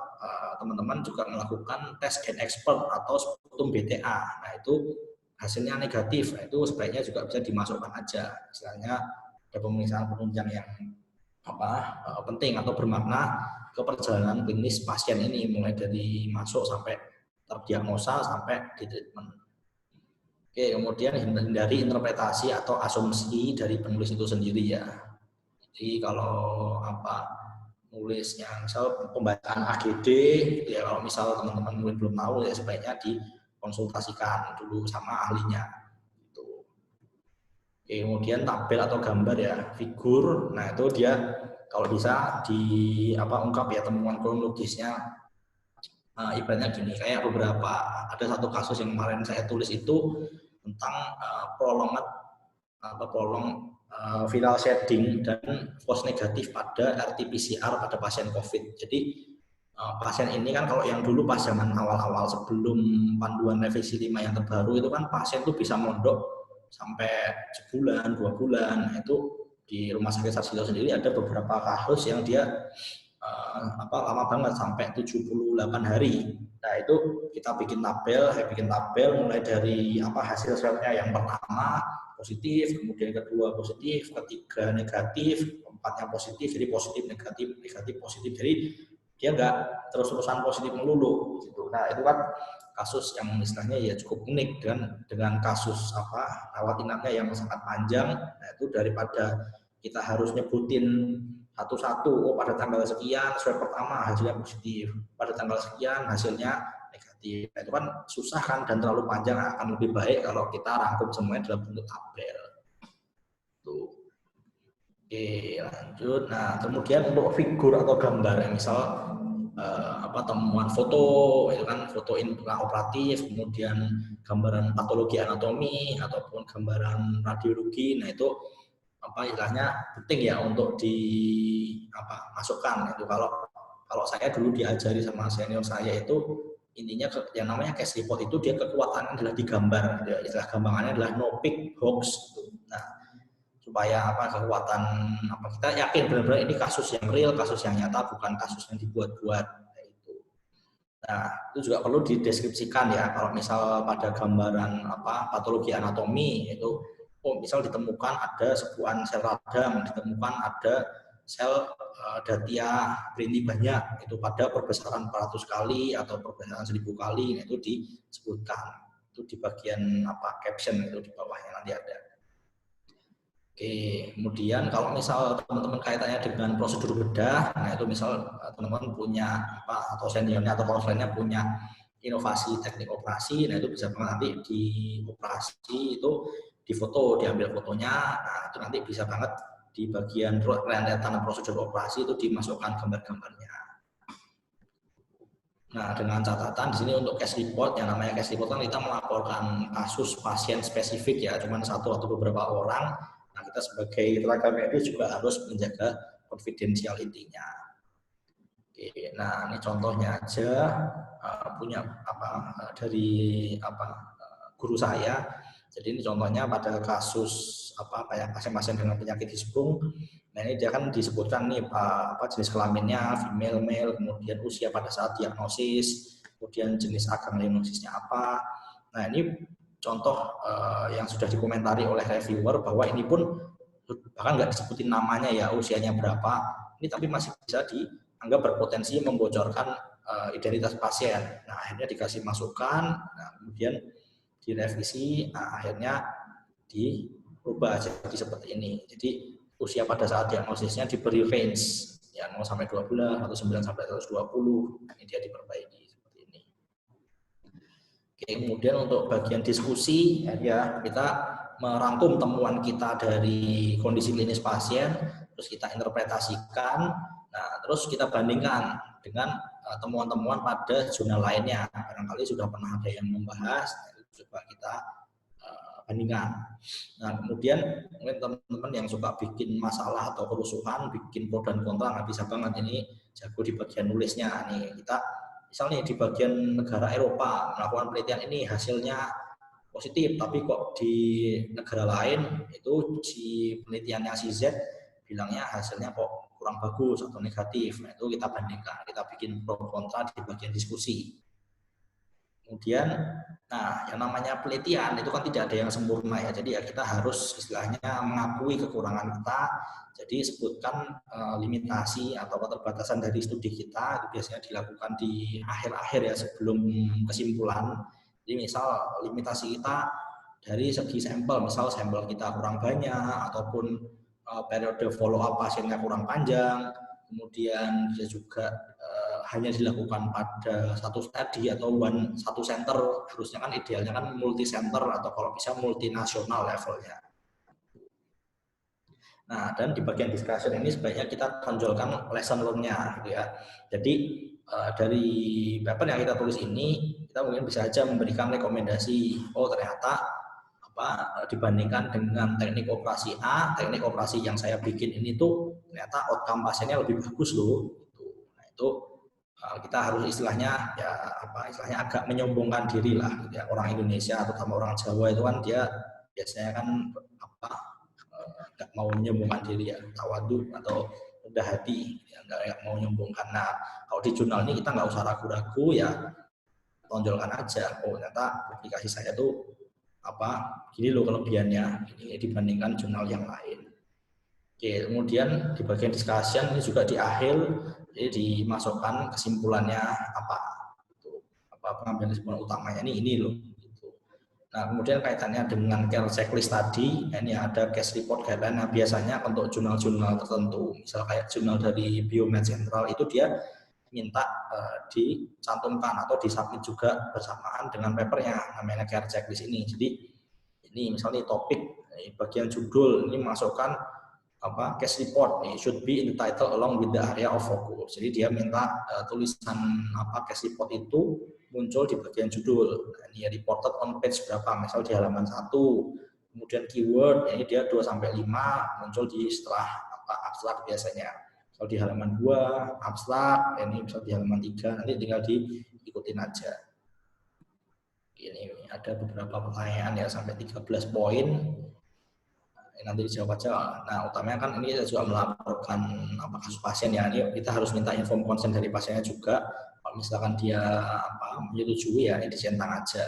teman-teman juga melakukan tes gen expert atau sputum BTA. Nah, itu hasilnya negatif. Nah, itu sebaiknya juga bisa dimasukkan aja. Istilahnya ada pemeriksaan penunjang yang penting atau bermakna ke perjalanan klinis pasien ini mulai dari masuk sampai terdiagnosa sampai di treatment. Oke, kemudian hindari interpretasi atau asumsi dari penulis itu sendiri ya. Jadi kalau nulisnya misal pembacaan AGD gitu ya, kalau misal teman-teman belum tahu ya sebaiknya dikonsultasikan dulu sama ahlinya. Gitu. Oke, kemudian tabel atau gambar ya, figur. Nah, itu dia kalau bisa ungkap ya temuan kronologisnya. Ibaratnya gini, kayak ada satu kasus yang kemarin saya tulis itu tentang prolong viral shedding dan false negatif pada RT-PCR pada pasien COVID. Jadi pasien ini kan kalau yang dulu pas zaman awal-awal sebelum panduan revisi 5 yang terbaru itu kan pasien itu bisa mondok sampai sebulan, 2 bulan. Nah, itu di Rumah Sakit Sarjito sendiri ada beberapa kasus yang dia lama banget sampai 78 hari. Nah, itu saya bikin tabel mulai dari hasil swabnya yang pertama positif, kemudian kedua positif, ketiga negatif, keempatnya positif, jadi positif negatif positif. Jadi dia nggak terus-terusan positif melulu gitu. Nah, itu kan kasus yang istilahnya ya cukup unik dengan kasus rawat inapnya yang sangat panjang. Nah, itu daripada kita harus nyebutin satu-satu, pada tanggal sekian swab pertama hasilnya positif, pada tanggal sekian hasilnya negatif. Nah, itu kan susah kan dan terlalu panjang. Akan lebih baik kalau kita rangkum semuanya dalam bentuk tabel. Tuh. Oke, lanjut. Nah, kemudian untuk figur atau gambar, misal temuan foto, itu kan foto operatif, kemudian gambaran patologi anatomi ataupun gambaran radiologi. Nah, itu istilahnya penting ya untuk masukkan itu. Kalau saya dulu diajari sama senior saya itu intinya yang namanya case report itu dia kekuatannya adalah digambar, istilah gampangannya adalah no pick hoax. Nah, supaya kekuatan kita yakin benar-benar ini kasus yang real, kasus yang nyata, bukan kasus yang dibuat-buat. Nah, itu juga perlu dideskripsikan ya. Kalau misal pada gambaran patologi anatomi itu misal ditemukan ada sebuahan sel radang, ditemukan ada sel datia berinti banyak, itu pada perbesaran 400 kali atau perbesaran 1000 kali, nah, itu disebutkan. Itu di bagian caption itu di bawahnya nanti ada. Oke, kemudian kalau misal teman-teman kaitannya dengan prosedur bedah, nah itu misal teman-teman punya atau seniornya atau konselernya punya inovasi teknik operasi, nah itu bisa nanti di operasi itu difoto, diambil fotonya, nah itu nanti bisa banget di bagian rentetan prosedur operasi itu dimasukkan gambar-gambarnya. Nah, dengan catatan di sini untuk case report, yang namanya case report kan kita melaporkan kasus pasien spesifik ya, cuma satu atau beberapa orang. Nah, kita sebagai tenaga medis juga harus menjaga confidentiality-nya. Oke, nah ini contohnya aja punya dari guru saya. Jadi ini contohnya pada kasus pasien-pasien dengan penyakit disbung. Nah, ini dia kan disebutkan nih jenis kelaminnya female, male, kemudian usia pada saat diagnosis, kemudian jenis agam diagnosisnya apa. Nah, ini contoh yang sudah dikomentari oleh reviewer bahwa ini pun bahkan nggak disebutin namanya ya, usianya berapa. Ini tapi masih bisa dianggap berpotensi membocorkan identitas pasien. Nah, akhirnya dikasih masukan, nah, kemudian direvisi, nah, akhirnya diubah jadi seperti ini. Jadi usia pada saat diagnosisnya diberi range ya 0 sampai 12 atau 9 sampai 120. Ini dia diperbaiki seperti ini. Oke, kemudian untuk bagian diskusi ya kita merangkum temuan kita dari kondisi klinis pasien, terus kita interpretasikan, nah terus kita bandingkan dengan temuan-temuan pada jurnal lainnya. Barangkali sudah pernah ada yang membahas, coba kita bandingkan. Nah, kemudian mungkin teman-teman yang suka bikin masalah atau kerusuhan, bikin pro dan kontra, nggak bisa banget ini jago di bagian nulisnya. Nih kita misalnya di bagian negara Eropa melakukan penelitian ini hasilnya positif, tapi kok di negara lain itu si penelitiannya si Z bilangnya hasilnya kok kurang bagus atau negatif. Nah, itu kita bandingkan, kita bikin pro kontra di bagian diskusi. Kemudian, nah yang namanya penelitian itu kan tidak ada yang sempurna ya, jadi ya kita harus istilahnya mengakui kekurangan kita. Jadi sebutkan limitasi atau keterbatasan dari studi kita, itu biasanya dilakukan di akhir-akhir ya sebelum kesimpulan. Jadi misal limitasi kita dari segi sampel, misal sampel kita kurang banyak ataupun periode follow up pasiennya kurang panjang, kemudian dia juga hanya dilakukan pada satu studi atau satu center, harusnya kan idealnya kan multi center atau kalau bisa multinasional levelnya. Nah, dan di bagian discussion ini sebaiknya kita tonjolkan lesson learn-nya gitu ya. Jadi dari paper yang kita tulis ini kita mungkin bisa saja memberikan rekomendasi, oh ternyata dibandingkan dengan teknik operasi A, teknik operasi yang saya bikin ini tuh ternyata outcome pasiennya lebih bagus loh. Nah, itu kita harus istilahnya agak menyombongkan diri lah gitu ya. Orang Indonesia terutama orang Jawa itu kan dia biasanya kan nggak mau menyombongkan diri ya, tawadu atau rendah hati ya, nggak mau menyombongkan. Nah kalau di jurnal ini kita nggak usah ragu-ragu ya, tonjolkan aja, oh ternyata publikasi saya tuh gini loh kelebihannya ini dibandingkan jurnal yang lain. Oke, kemudian di bagian discussion ini juga di akhir jadi dimasukkan kesimpulannya pengambilan kesimpulan utamanya ini loh. Gitu. Nah kemudian kaitannya dengan care checklist tadi, ini ada case report guideline. Nah biasanya untuk jurnal-jurnal tertentu, misal kayak jurnal dari Biomed Central itu dia minta dicantumkan atau disubmit juga bersamaan dengan papernya namanya care checklist ini. Jadi ini misalnya topik bagian judul ini masukkan case report should be in the title along with the area of focus. Jadi dia minta tulisan case report itu muncul di bagian judul. Nah, ini reported on page berapa, misal di halaman 1. Kemudian keyword ini dia 2 sampai 5 muncul di setelah abstrak biasanya. Misal di halaman 2 abstrak, ini misal di halaman 3 nanti tinggal diikutin aja. Ini ada beberapa pertanyaan ya sampai 13 poin. Nanti dijawab aja. Nah, utamanya kan ini juga melaporkan kasus pasien ya. Ini kita harus minta inform konsen dari pasiennya juga. Kalau misalkan dia menyetujui ya ini dicentang aja.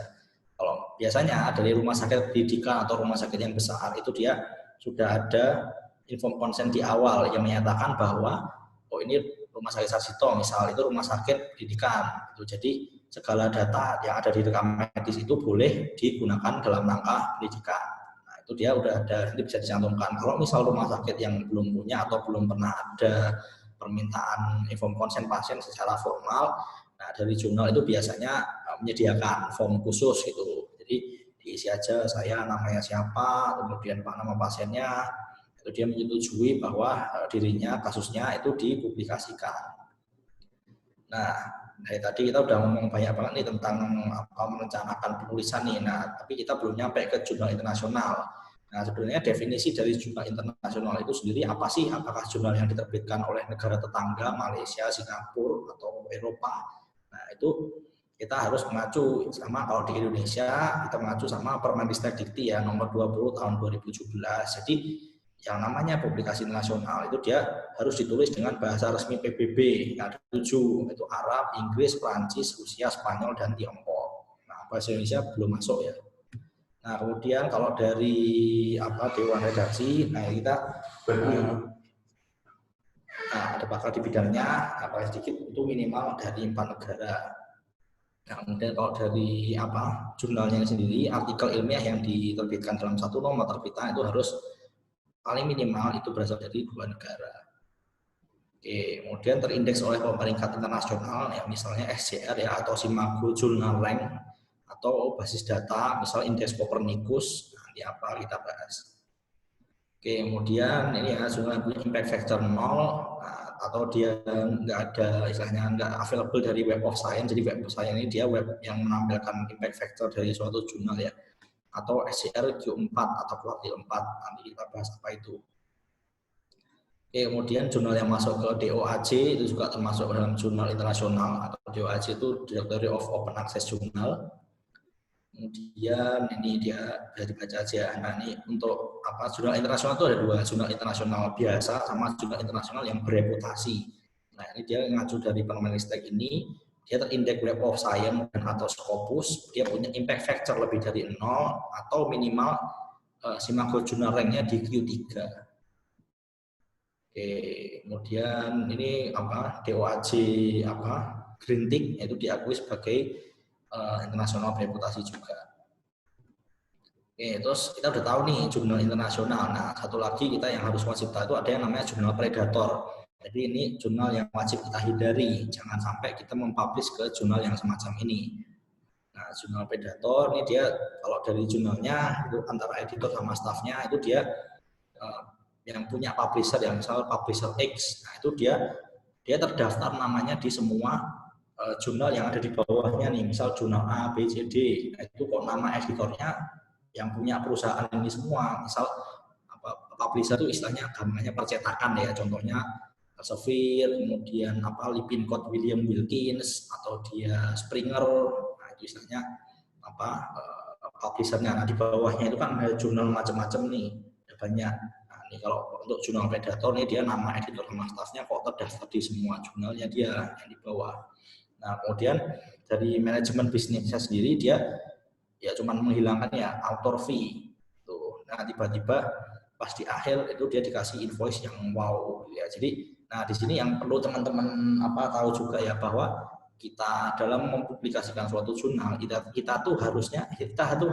Kalau biasanya dari rumah sakit pendidikan atau rumah sakit yang besar itu dia sudah ada inform konsen di awal yang menyatakan bahwa oh ini rumah sakit Sarjito misal itu rumah sakit pendidikan. Itu jadi segala data yang ada di rekam medis itu boleh digunakan dalam rangka pendidikan. Itu dia udah ada, nanti bisa dicantumkan. Kalau misal rumah sakit yang belum punya atau belum pernah ada permintaan inform konsen pasien secara formal, nah dari jurnal itu biasanya menyediakan form khusus gitu. Jadi diisi aja saya namanya siapa, kemudian nama pasiennya, itu dia menyetujui bahwa dirinya kasusnya itu dipublikasikan. Nah, dari tadi kita udah ngomong banyak banget nih tentang merencanakan penulisan nih. Nah, tapi kita belum nyampe ke jurnal internasional. Nah, sebenarnya definisi dari jurnal internasional itu sendiri apa sih? Apakah jurnal yang diterbitkan oleh negara tetangga, Malaysia, Singapura, atau Eropa? Nah, itu kita harus mengacu sama kalau di Indonesia kita mengacu sama Permendikbud Dikti ya nomor 20 tahun 2017. Jadi yang namanya publikasi nasional itu dia harus ditulis dengan bahasa resmi PBB yang ada 7, itu Arab, Inggris, Prancis, Rusia, Spanyol, dan Tiongkok. Nah, bahasa Indonesia belum masuk ya. Nah, kemudian kalau dari Dewan Redaksi, nah kita ada pakar di bidangnya, sedikit itu minimal dari 4 negara. Nah, kemudian kalau dari jurnalnya sendiri, artikel ilmiah yang diterbitkan dalam satu nomor terbitan itu harus paling minimal itu berasal dari 2 negara. Oke, kemudian terindeks oleh peringkat internasional ya misalnya SJR ya atau Simago Journal Rank atau basis data misal indeks Copernicus, nanti kita bahas. Oke, kemudian ini ya jurnal punya impact factor 0 atau dia nggak ada istilahnya nggak available dari Web of Science. Jadi Web of Science ini dia web yang menampilkan impact factor dari suatu jurnal ya, atau SCR Q4 atau kuartil 4, nanti kita bahas apa itu. Oke, kemudian jurnal yang masuk ke DOAJ itu juga termasuk dalam jurnal internasional atau DOAJ itu Directory of Open Access Journal. Kemudian ini dia bisa dibaca aja. Nah ini untuk apa, jurnal internasional itu ada dua, jurnal internasional biasa sama jurnal internasional yang bereputasi. Nah ini dia ngacu dari Permenristek ini, dia terindeks Web of Science dan atau Scopus, dia punya impact factor lebih dari 0 atau minimal Simago Journal Rank-nya di Q3. Oke, kemudian ini apa, DOAJ apa, Green Tick itu diakui sebagai internasional bereputasi juga. Oke, terus kita udah tahu nih jurnal internasional. Nah, satu lagi kita yang harus wajib tahu itu ada yang namanya jurnal predator. Jadi ini jurnal yang wajib kita hindari. Jangan sampai kita mempublish ke jurnal yang semacam ini. Nah, jurnal predator ini dia kalau dari jurnalnya itu antara editor sama staffnya itu dia yang punya publisher, yang misal publisher X. Nah, itu dia terdaftar namanya di semua jurnal yang ada di bawahnya nih, misal jurnal A, B, C, D. Nah, itu kok nama editornya yang punya perusahaan ini semua. Misal apa, publisher itu istilahnya namanya percetakan ya, contohnya Elsevier, kemudian apa Lippincott William Wilkins atau dia Springer. Nah, itu istilahnya apa publishernya. Nah, di bawahnya itu kan ada jurnal macam-macam nih, ada banyak. Nah, ini kalau untuk jurnal predator nih dia nama editor sama staffnya kok terdaftar di semua jurnalnya dia yang di bawah. Nah, kemudian dari manajemen bisnisnya sendiri dia ya cuman menghilangkan ya author fee. Tuh. Nah, tiba-tiba pas di akhir itu dia dikasih invoice yang wow ya. Jadi, nah di sini yang perlu teman-teman apa tahu juga ya bahwa kita dalam mempublikasikan suatu jurnal kita tuh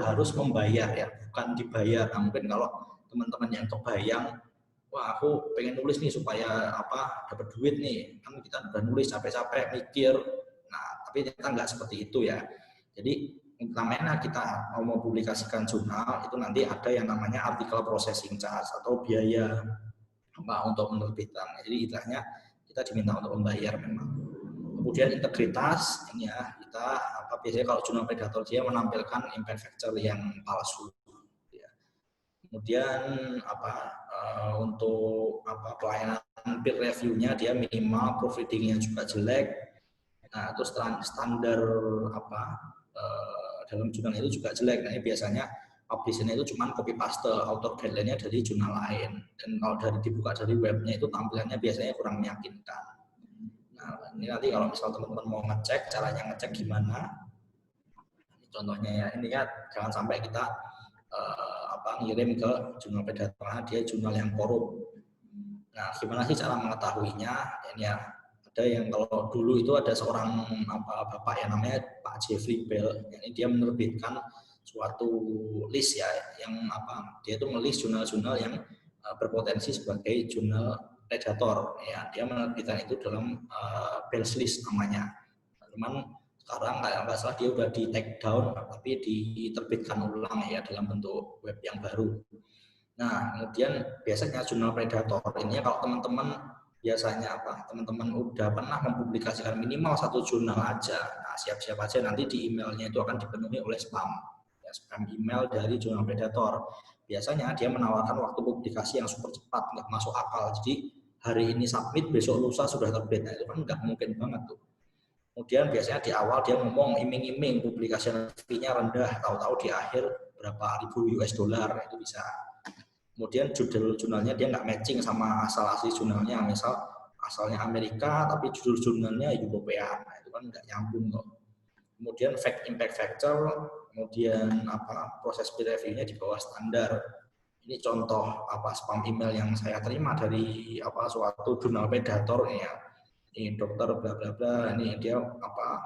harus membayar ya, bukan dibayar. Nah, mungkin kalau teman-teman yang kebayang wah aku pengen nulis nih supaya apa dapat duit nih, kan kita udah nulis capek-capek mikir. Nah, tapi ternyata nggak seperti itu ya. Jadi namanya kita mau mempublikasikan jurnal itu nanti ada yang namanya artikel processing charge atau biaya apa untuk menerbitkan. Jadi istilahnya kita diminta untuk membayar memang. Kemudian integritas ini ya kita apa biasanya kalau jurnal predator dia menampilkan impact factor yang palsu. Ya. Kemudian apa untuk apa pelayanan peer review-nya dia minimal, proofreading-nya juga jelek. Nah, terus standar apa dalam jurnal itu juga jelek. Nah, ini biasanya publishernya itu cuma copy paste author guideline-nya dari jurnal lain. Dan kalau dibuka dari webnya itu tampilannya biasanya kurang meyakinkan. Nah, ini nanti kalau misal teman-teman mau ngecek, caranya ngecek gimana? Contohnya ya, ini ya jangan sampai kita ngirim ke jurnal predator, dia jurnal yang korup. Nah, gimana sih cara mengetahuinya? Ini ya, ada yang kalau dulu itu ada seorang bapak yang namanya Pak Jeffrey Bell, ini dia menerbitkan suatu list ya, yang dia itu melis jurnal-jurnal yang berpotensi sebagai jurnal predator ya, dia menerbitkan itu dalam Bell's list namanya. Cuman sekarang kayak nggak salah dia udah di take down tapi diterbitkan ulang ya dalam bentuk web yang baru. Nah, kemudian biasanya jurnal predator ini kalau teman-teman biasanya teman-teman udah pernah mempublikasikan minimal satu jurnal aja. Nah, siap-siap aja nanti di emailnya itu akan dipenuhi oleh spam. Ya, spam email dari jurnal predator. Biasanya dia menawarkan waktu publikasi yang super cepat, nggak masuk akal. Jadi hari ini submit, besok lusa sudah terbit. Nah, itu kan nggak mungkin banget tuh. Kemudian biasanya di awal dia ngomong iming-iming publikasi fee-nya rendah, tahu-tahu di akhir berapa ribu US dollar itu bisa. Kemudian jurnalnya dia nggak matching sama asal asli jurnalnya, misal asalnya Amerika tapi judul jurnalnya Eropa, nah, itu kan nggak nyambung kok. Kemudian fact impact factor, kemudian proses peer review-nya di bawah standar. Ini contoh spam email yang saya terima dari suatu jurnal predator ya. Ini dokter bla bla bla, ini dia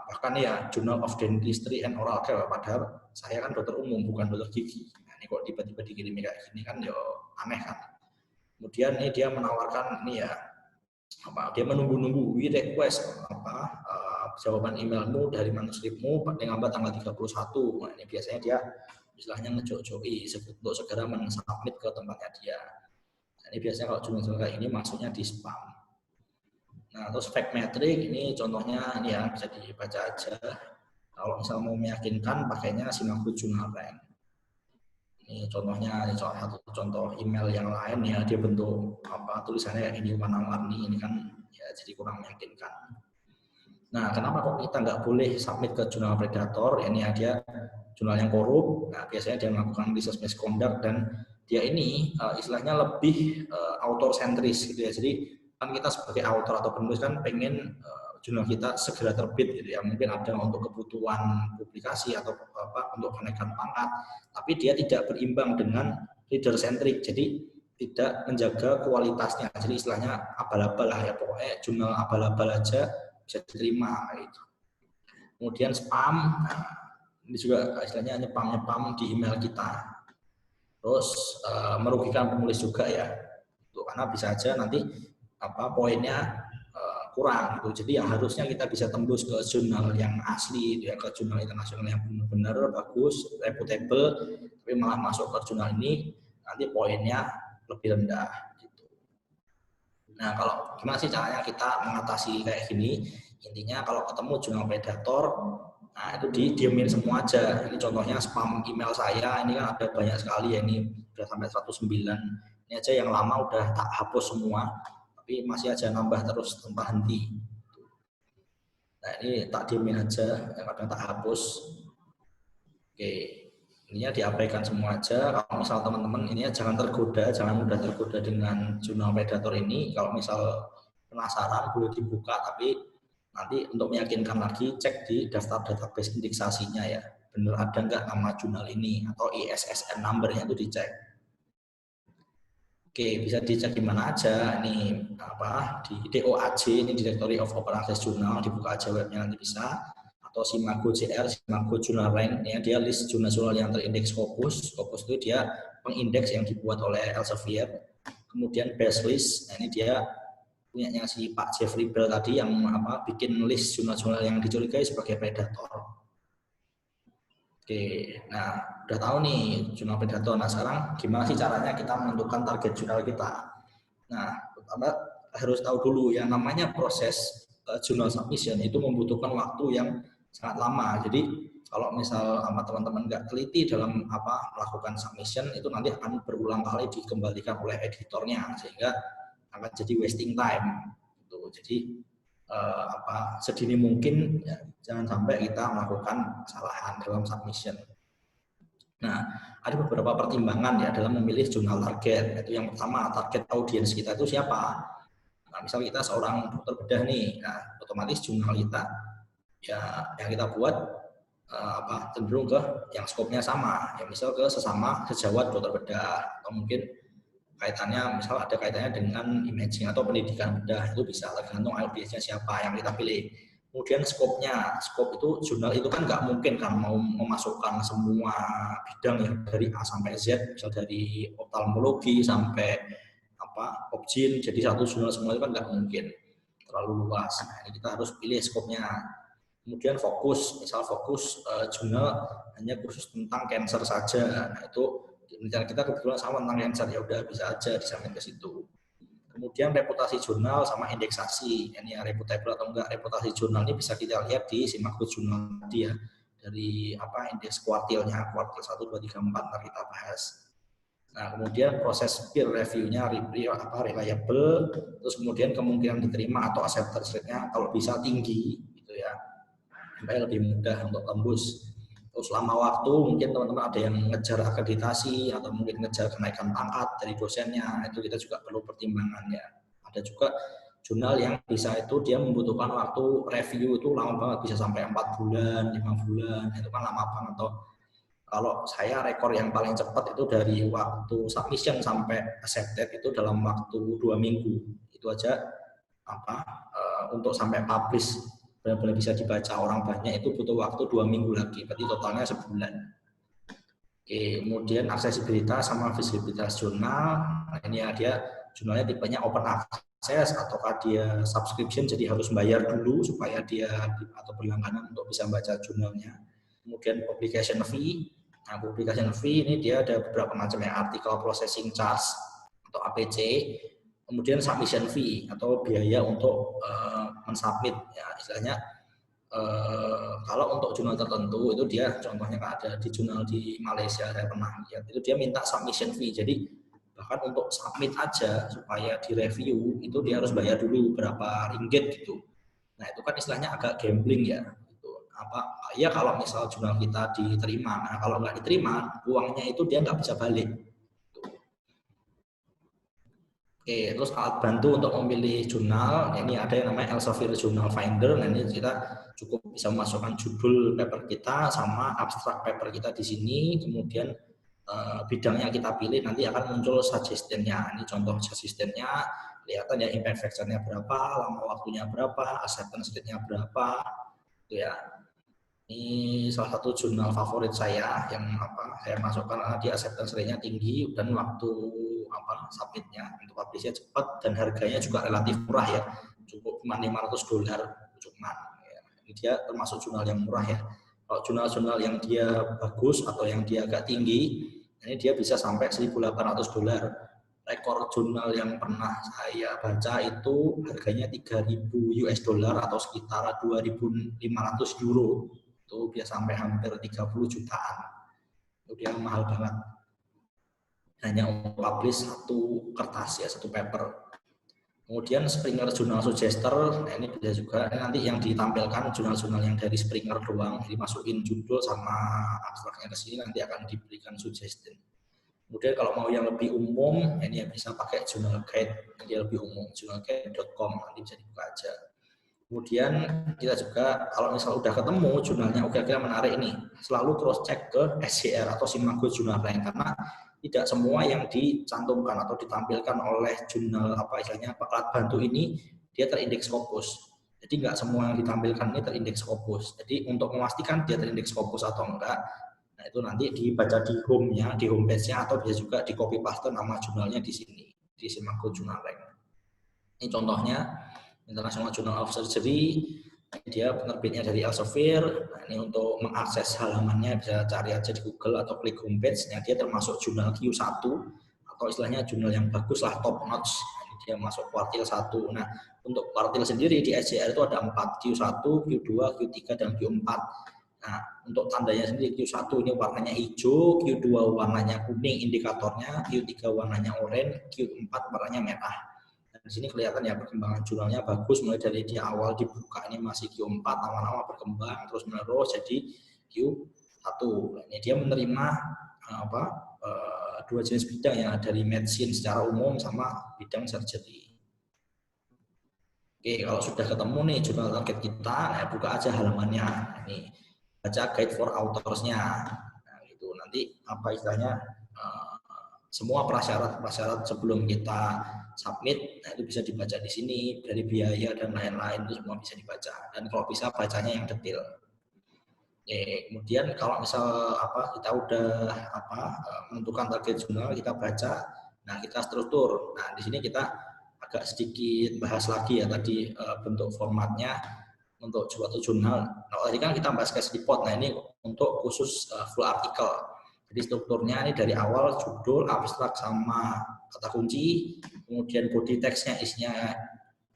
bahkan ya Journal of Dentistry and Oral Care, padahal saya kan dokter umum bukan dokter gigi. Nah, ini kok tiba-tiba dikirim kayak gini kan ya aneh kan. Kemudian ini dia menawarkan ini ya dia menunggu-nunggu we request jawaban emailmu dari manuskripmu paling lambat tanggal 31. Nah, ini biasanya dia istilahnya ngejok-joki untuk segera mensubmit ke tempatnya dia. Nah, ini biasanya kalau jurnal kayak ini masuknya di spam. Nah, terus fact metric ini contohnya ini ya bisa dibaca aja. Kalau misal mau meyakinkan pakainya Simago Journal Rank. Ini contohnya, ini satu contoh email yang lain ya, dia bentuk tulisannya kayak ini warna-warni, ini kan ya jadi kurang meyakinkan. Nah, kenapa kok kita nggak boleh submit ke jurnal predator? Ini ya dia jurnal yang korup. Nah, biasanya dia melakukan research misconduct dan dia ini istilahnya lebih author sentris gitu ya. Jadi kan kita sebagai author atau penulis kan pengen jurnal kita segera terbit gitu ya. Mungkin ada untuk kebutuhan publikasi atau apa untuk kenaikan pangkat, tapi dia tidak berimbang dengan reader centric. Jadi tidak menjaga kualitasnya. Jadi istilahnya abal-abal lah ya, pokoknya jurnal abal-abal aja bisa diterima gitu. Kemudian spam, nah, ini juga istilahnya nyepam di email kita. Terus merugikan penulis juga ya, karena bisa aja nanti poinnya kurang gitu. Jadi yang harusnya kita bisa tembus ke jurnal yang asli gitu ya, ke jurnal internasional yang benar-benar bagus, reputable, tapi malah masuk ke jurnal ini nanti poinnya lebih rendah gitu. Nah, kalau gimana sih caranya kita mengatasi kayak gini? Intinya kalau ketemu jurnal predator, nah itu didiemin semua aja. Ini contohnya spam email saya, ini kan ada banyak sekali ya, ini udah sampai 109. Ini aja yang lama udah tak hapus semua, tapi masih aja nambah terus tanpa henti. Nah ini tak diemin aja, yang kadang tak hapus. Oke, ininya diabaikan semua aja. Kalau misal teman-teman ini jangan tergoda, jangan mudah tergoda dengan jurnal predator ini. Kalau misal penasaran boleh dibuka, tapi nanti untuk meyakinkan lagi cek di daftar database indeksasinya ya, benar ada nggak nama jurnal ini atau ISSN number-nya itu dicek. Oke, bisa dicek di mana aja, ini di DOAJ, ini Directory of Open Access Journal, dibuka aja webnya nanti bisa, atau Simago JR, Simago Journal Rank, ya, dia list jurnal-jurnal yang terindeks Scopus. Scopus itu dia pengindeks yang dibuat oleh Elsevier. Kemudian base list, nah ini dia punyanya si Pak Jeffrey Bell tadi yang bikin list jurnal-jurnal yang dicurigai sebagai predator. Oke, nah udah tahu nih jurnal predator. Nah sekarang gimana sih caranya kita menentukan target jurnal kita? Nah pertama harus tahu dulu yang namanya proses jurnal submission itu membutuhkan waktu yang sangat lama. Jadi kalau misal sama teman-teman nggak teliti dalam melakukan submission, itu nanti akan berulang kali dikembalikan oleh editornya sehingga akan jadi wasting time. Jadi sedini mungkin ya, jangan sampai kita melakukan kesalahan dalam submission. Nah, ada beberapa pertimbangan ya dalam memilih jurnal target. Itu yang pertama, target audiens kita itu siapa? Nah, misal kita seorang dokter bedah nih, nah, otomatis jurnal kita ya yang kita buat cenderung ke yang skopnya sama, ya misal ke sesama sejawat dokter bedah, atau mungkin kaitannya misal ada kaitannya dengan imaging atau pendidikan bedah, itu bisa tergantung audiensnya siapa yang kita pilih. Kemudian skopnya, skop itu jurnal itu kan nggak mungkin kan mau memasukkan semua bidang ya dari A sampai Z, misal dari oftalmologi sampai obgyn jadi satu jurnal semua itu kan nggak mungkin, terlalu luas. Nah, ini kita harus pilih skopnya. Kemudian fokus, misal fokus jurnal hanya khusus tentang cancer saja, nah itu penelitian kita kebetulan sama tentang cancer, ya udah bisa aja disampaikan ke situ. Kemudian reputasi jurnal sama indeksasi, ini reputable atau enggak. Reputasi jurnal ini bisa kita lihat di Simago Jurnal tadi ya, dari indeks kuartilnya, kuartil 1, 2, 3, 4 nanti kita bahas. Nah kemudian proses peer review-nya reliable, terus kemudian kemungkinan diterima atau acceptance rate-nya kalau bisa tinggi gitu ya, supaya lebih mudah untuk tembus. Terus selama waktu mungkin teman-teman ada yang ngejar akreditasi atau mungkin ngejar kenaikan pangkat dari dosennya, itu kita juga perlu pertimbangan ya. Ada juga jurnal yang bisa itu dia membutuhkan waktu review itu lama banget, bisa sampai 4 bulan, 5 bulan, itu kan lama banget. Atau kalau saya rekor yang paling cepat itu dari waktu submission sampai accepted itu dalam waktu 2 minggu. Itu aja untuk sampai publish benar-benar bisa dibaca orang banyak itu butuh waktu 2 minggu lagi, berarti totalnya sebulan. Oke, kemudian aksesibilitas sama visibilitas jurnal. Nah, ini ya dia jurnalnya tipenya open access ataukah dia subscription, jadi harus bayar dulu supaya dia atau berlangganan untuk bisa baca jurnalnya. Kemudian publication fee. Nah, publication fee ini dia ada beberapa macam ya, article processing charge atau APC. Kemudian submission fee atau biaya untuk mensubmit ya, istilahnya kalau untuk jurnal tertentu itu dia contohnya ada di jurnal di Malaysia saya pernah lihat, itu dia minta submission fee, jadi bahkan untuk submit aja supaya direview itu dia harus bayar dulu berapa ringgit gitu. Nah itu kan istilahnya agak gambling ya gitu. ya kalau misal jurnal kita diterima. Nah, kalau nggak diterima, uangnya itu dia nggak bisa balik. Oke, terus alat bantu untuk memilih jurnal, ini ada yang namanya Elsevier Journal Finder. Nah, ini kita cukup bisa memasukkan judul paper kita sama abstrak paper kita di sini, kemudian bidang yang kita pilih nanti akan muncul suggestion-nya. Ini contoh suggestion-nya, kelihatan ya impact factor-nya berapa, lama waktunya berapa, acceptance rate-nya berapa, gitu ya. Ini salah satu jurnal favorit saya yang saya masukkan karena di acceptance rate-nya tinggi dan waktu submit-nya untuk publish-nya cepat dan harganya juga relatif murah ya, cukup cuma $500 cuman. Ya. Ini dia termasuk jurnal yang murah ya. Kalau jurnal-jurnal yang dia bagus atau yang dia agak tinggi, ini dia bisa sampai $1.800. Rekor jurnal yang pernah saya baca itu harganya $3.000 atau sekitar 2.500 euro. Itu dia sampai hampir 30 jutaan. Itu dia mahal banget. Hanya untuk publish satu kertas ya, satu paper. Kemudian Springer Journal Suggester, nah ini bisa juga nanti yang ditampilkan jurnal-jurnal yang dari Springer doang, dimasukin judul sama abstraknya ke sini nanti akan diberikan suggestion. Kemudian kalau mau yang lebih umum, ini yang bisa pakai Journal Guide, yang lebih umum, journalguide.com, nanti bisa dibuka aja. Kemudian kita juga kalau misal udah ketemu jurnalnya kira-kira menarik ini, selalu cross check ke SJR atau Simago Jurnal lain karena tidak semua yang dicantumkan atau ditampilkan oleh jurnal alat bantu ini dia terindeks Scopus. Jadi nggak semua yang ditampilkan ini terindeks Scopus. Jadi untuk memastikan dia terindeks Scopus atau enggak, nah itu nanti dibaca di home-nya, di homepage-nya atau bisa juga di copy paste nama jurnalnya di sini di Simago Jurnal lain. Ini contohnya International Journal of Surgery, dia penerbitnya dari Elsevier. Nah, ini untuk mengakses halamannya bisa cari aja di Google atau klik homepage-nya. Dia termasuk jurnal Q1 atau istilahnya jurnal yang bagus lah, top notch. Ini dia masuk kuartil 1. Nah, untuk kuartil sendiri di SJR itu ada 4, Q1, Q2, Q3 dan Q4. Nah, untuk tandanya sendiri Q1 ini warnanya hijau, Q2 warnanya kuning indikatornya, Q3 warnanya oranye, Q4 warnanya merah. Di sini kelihatan ya perkembangan jurnalnya bagus, mulai dari dia awal dibuka ini masih Q4, lama-lama berkembang terus menerus jadi Q1. Ini dia menerima dua jenis bidang ya, dari medicine secara umum sama bidang surgery. Oke, kalau sudah ketemu nih jurnal target kita, nah buka aja halamannya. Ini baca guide for authors-nya. Nah, itu nanti istilahnya semua prasyarat sebelum kita submit, nah itu bisa dibaca di sini, dari biaya dan lain-lain itu semua bisa dibaca. Dan kalau bisa bacanya yang detail. Kemudian kalau misal kita udah menentukan target jurnal, kita baca, nah kita struktur. Nah di sini kita agak sedikit bahas lagi ya tadi bentuk formatnya untuk suatu jurnal. Nah tadi kan kita bahas case report, nah ini untuk khusus full artikel. Jadi strukturnya ini dari awal judul, abstrak sama kata kunci, kemudian body text-nya isinya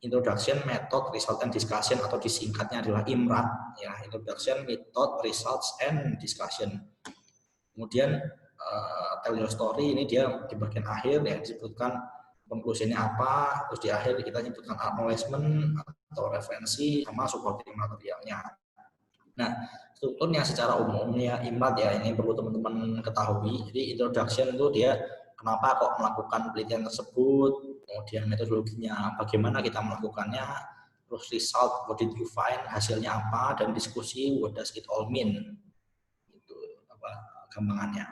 introduction, method, result, and discussion atau disingkatnya adalah IMRAD ya, introduction, method, results, and discussion. Kemudian tell your story ini dia di bagian akhir yang disebutkan konklusinya apa, terus di akhir kita nyebutkan acknowledgement atau referensi sama supporting materialnya. Nah, strukturnya secara umumnya IMRAD ya, ini perlu teman-teman ketahui. Jadi introduction itu dia kenapa kok melakukan penelitian tersebut, kemudian metodologinya, bagaimana kita melakukannya, terus result, what did you find, hasilnya apa, dan diskusi what does it all mean, itu gampangannya.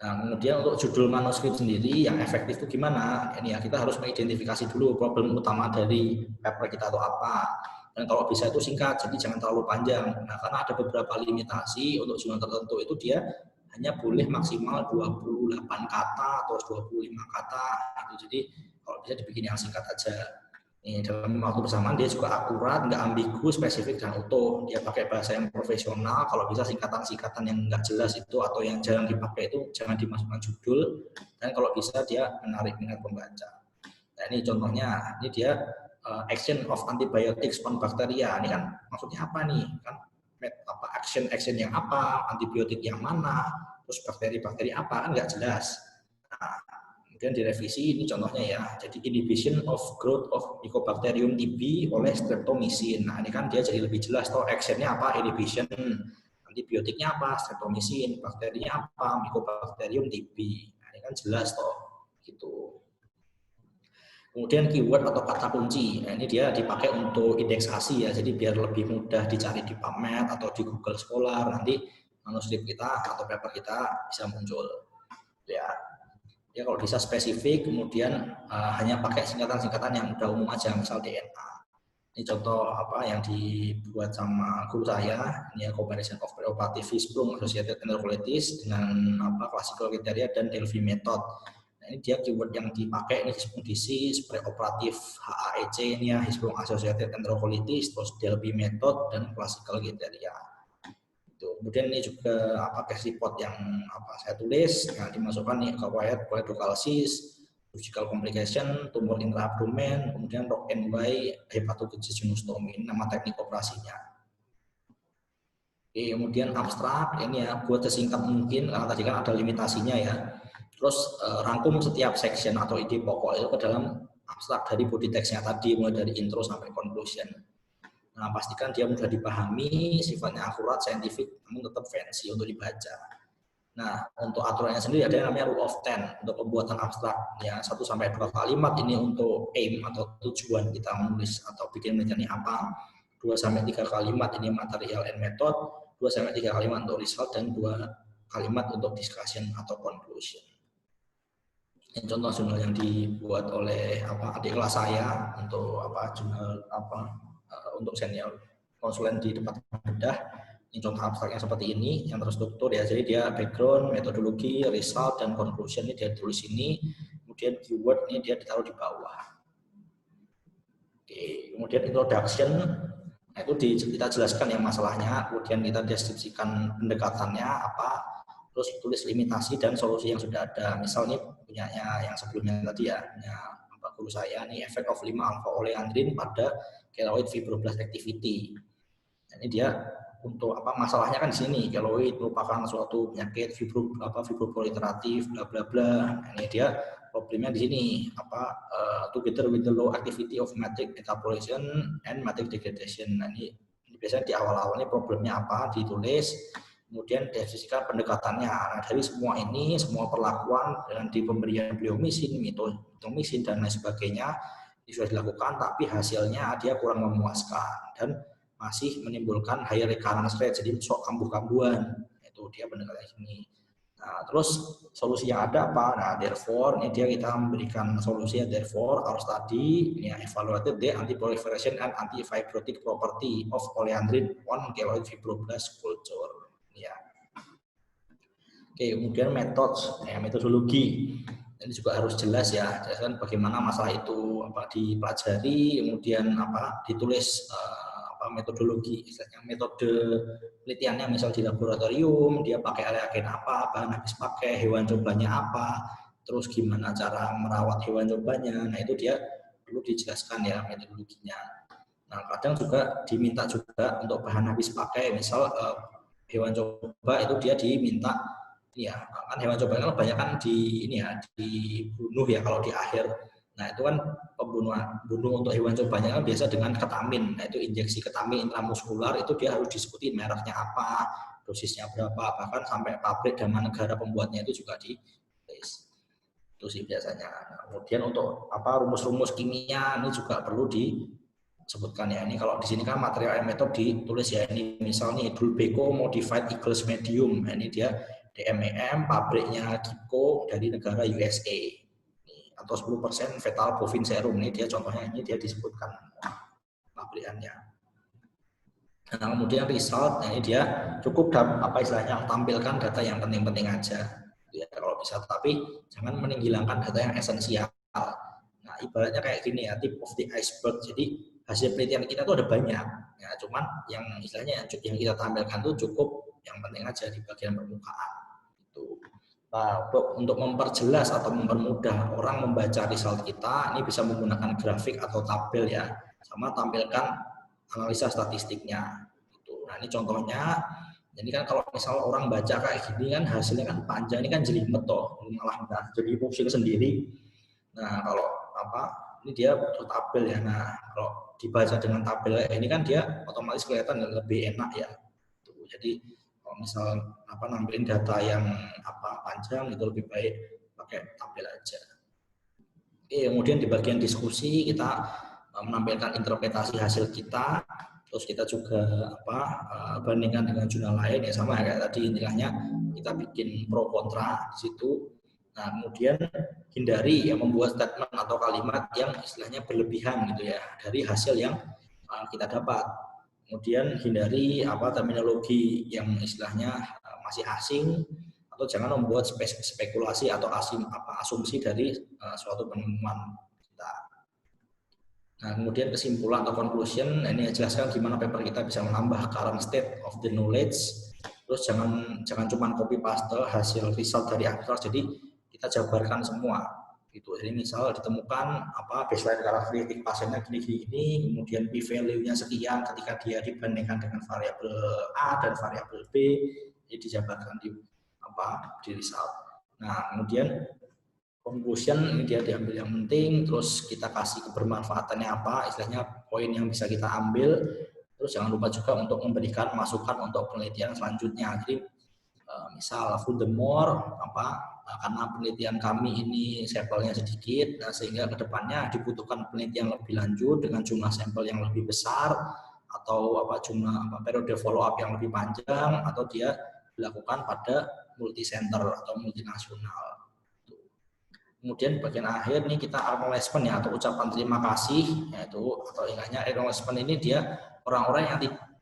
Nah, kemudian untuk judul manuskrip sendiri yang efektif itu gimana? Ini ya kita harus mengidentifikasi dulu problem utama dari paper kita atau apa. Dan kalau bisa itu singkat, jadi jangan terlalu panjang. Nah, karena ada beberapa limitasi untuk jurnal tertentu itu dia hanya boleh maksimal 28 kata atau 25 kata. Jadi kalau bisa dibikin yang singkat aja. Ini dalam waktu bersamaan dia juga akurat, nggak ambigu, spesifik dan utuh. Dia pakai bahasa yang profesional. Kalau bisa singkatan-singkatan yang nggak jelas itu atau yang jarang dipakai itu jangan dimasukkan judul. Dan kalau bisa dia menarik minat pembaca. Nah ini contohnya, ini dia action of antibiotics on bacteria. Ini kan maksudnya apa nih? Kan action yang apa, antibiotik yang mana, terus bakteri-bakteri apa, kan nggak jelas. Nah, Kemudian direvisi, ini contohnya ya. Jadi inhibition of growth of Mycobacterium TB oleh streptomycin. Nah, ini kan dia jadi lebih jelas toh actionnya apa, inhibition. Antibiotiknya apa, streptomycin. Bakterinya apa, Mycobacterium TB. Nah, ini kan jelas toh gitu. Kemudian keyword atau kata kunci. Nah, ini dia dipakai untuk indeksasi ya. Jadi biar lebih mudah dicari di PubMed atau di Google Scholar, nanti manuskrip kita atau paper kita bisa muncul. Ya. Ya kalau bisa spesifik, kemudian hanya pakai singkatan-singkatan yang udah umum aja, misal DNA. Ini contoh apa yang dibuat sama guru saya, ini ya comparison of preoperative Hirschsprung associated enterocolitis dengan apa classical criteria dan Delphi method. Nah, ini dia keyword yang dipakai, ini Hirschsprung disease, preoperative HAEC, ini ya Hirschsprung associated enterocolitis, terus Delphi method dan classical criteria. Kemudian ini juga apa case report yang apa saya tulis, nah dimasukkan nih acquired choledochalasis, surgical complication, tumor intraabdomen, kemudian ROC-NY hepatogenesistomy, nama teknik operasinya. Oke, kemudian abstrak ini ya buat sesingkat mungkin karena tadi kan ada limitasinya ya. Terus rangkum setiap section atau ide pokok itu ke dalam abstrak dari body text-nya tadi, mulai dari intro sampai conclusion. Nah, pastikan dia mudah dipahami, sifatnya akurat, saintifik, namun tetap fancy untuk dibaca. Nah, untuk aturannya sendiri ada yang namanya rule of 10 untuk pembuatan abstrak. Ya, 1-2 kalimat ini untuk aim atau tujuan kita menulis atau bikin penelitian apa. 2-3 kalimat ini material and method, 2-3 kalimat untuk result, dan 2 kalimat untuk discussion atau conclusion. Ini contoh jurnal yang dibuat oleh adik kelas saya untuk jurnal untuk senior konsulen di tempat bedah. Ini contoh abstraknya seperti ini yang terstruktur ya. Jadi dia background, metodologi, result, dan conclusion ini dia tulis ini. Kemudian keyword ini dia ditaruh di bawah. Oke, kemudian introduction, nah itu kita jelaskan ya masalahnya. Kemudian kita deskripsikan pendekatannya apa. Terus tulis limitasi dan solusi yang sudah ada. Misalnya punyanya yang sebelumnya tadi ya, punya guru saya nih, effect of 5-alpha-oleandrin pada keloid fibroblast activity. Ini dia untuk apa masalahnya kan di sini, keloid merupakan suatu penyakit fibroproliferatif bla bla bla. Ini dia problemnya di sini together with the low activity of matrix metabolism and matrix degradation. Nah, ini biasanya di awal-awal ini problemnya apa ditulis, kemudian deskripsikan pendekatannya. Nah, dari semua ini, semua perlakuan dengan di pemberian bleomycin, mitomycin dan lain sebagainya sudah dilakukan, tapi hasilnya dia kurang memuaskan dan masih menimbulkan high recurrence rate, jadi sok kambuh-kambuhan. Itu dia pendekatan ini. Nah, terus solusi yang ada apa? Nah, therefore ini dia kita memberikan solusi therefore our study ini evaluated the anti-proliferation and anti-fibrotic property of oleandrin on keloid fibroblast culture. Ya. Oke, kemudian metodologi. Ini juga harus jelas ya, jelaskan bagaimana masalah itu dipelajari, kemudian ditulis metodologi, istilahnya metode penelitiannya, misal di laboratorium dia pakai reagen apa, bahan habis pakai, hewan cobanya apa, terus gimana cara merawat hewan cobanya. Nah, itu dia perlu dijelaskan ya metodologinya. Nah, kadang juga diminta juga untuk bahan habis pakai, misal hewan coba itu dia diminta ya kan hewan coba kan banyak kan dibunuh ya kalau di akhir. Nah, itu kan bunuh untuk hewan cobanya kan biasa dengan ketamin. Nah, itu injeksi ketamin intramuskular itu dia harus disebutin mereknya apa, dosisnya berapa, bahkan sampai pabrik dan negara pembuatnya itu juga ditulis. Itu sih biasanya. Nah, kemudian untuk rumus-rumus kimia ini juga perlu disebutkan ya. Ini kalau di sini kan material method ditulis ya, ini misalnya Dulbeco modified Eagles medium. Nah, ini dia DMEM pabriknya Gipco dari negara USA. Atau 10% fetal bovine serum, ini dia contohnya, ini dia disebutkan pabrikannya. Nah, kemudian result, nah ini dia cukup istilahnya tampilkan data yang penting-penting aja ya, kalau bisa, tapi jangan menghilangkan data yang esensial. Nah, ibaratnya kayak gini ya, tip of the iceberg. Jadi hasil penelitian kita tuh ada banyak ya, cuman yang istilahnya yang kita tampilkan tuh cukup yang penting aja di bagian permukaan itu. Nah, untuk memperjelas atau mempermudah orang membaca result kita, ini bisa menggunakan grafik atau tabel ya, sama tampilkan analisa statistiknya. Nah, ini contohnya Ini kan kalau misal orang baca kayak gini kan hasilnya kan panjang, ini kan jelimet toh, malah jadi pusing sendiri. Nah kalau ini dia butuh tabel ya. Nah kalau dibaca dengan tabel ini kan dia otomatis kelihatan lebih enak ya. Jadi kalau misal nampilin data yang panjang itu lebih baik pakai tabel aja. Oke, kemudian di bagian diskusi kita menampilkan interpretasi hasil kita. Terus kita juga bandingkan dengan jurnal lain ya, sama kayak tadi, intinya kita bikin pro kontra di situ. Nah kemudian hindari yang membuat statement atau kalimat yang istilahnya berlebihan gitu ya dari hasil yang kita dapat. Kemudian hindari terminologi yang istilahnya masih asing, atau jangan membuat spekulasi atau asumsi dari suatu penemuan kita. Nah, kemudian kesimpulan atau conclusion, ini jelaskan gimana paper kita bisa menambah current state of the knowledge. Terus jangan cuma copy paste hasil result dari abstrak, jadi kita jabarkan semua. Gitu. Jadi misal ditemukan baseline karakteristik pasiennya gini, kemudian p-value-nya sekian ketika dia dibandingkan dengan variabel A dan variabel B, jadi dijabarkan di result. Nah, kemudian conclusion ini dia diambil yang penting, terus kita kasih kebermanfaatannya apa, istilahnya poin yang bisa kita ambil. Terus jangan lupa juga untuk memberikan masukan untuk penelitian selanjutnya. Jadi misal furthermore karena penelitian kami ini sampelnya sedikit, sehingga kedepannya dibutuhkan penelitian lebih lanjut dengan jumlah sampel yang lebih besar, atau jumlah periode follow up yang lebih panjang, atau dia dilakukan pada multi center atau multinasional. Kemudian bagian akhir nih kita acknowledgement ya, atau ucapan terima kasih, yaitu atau ingatnya acknowledgement ini dia orang-orang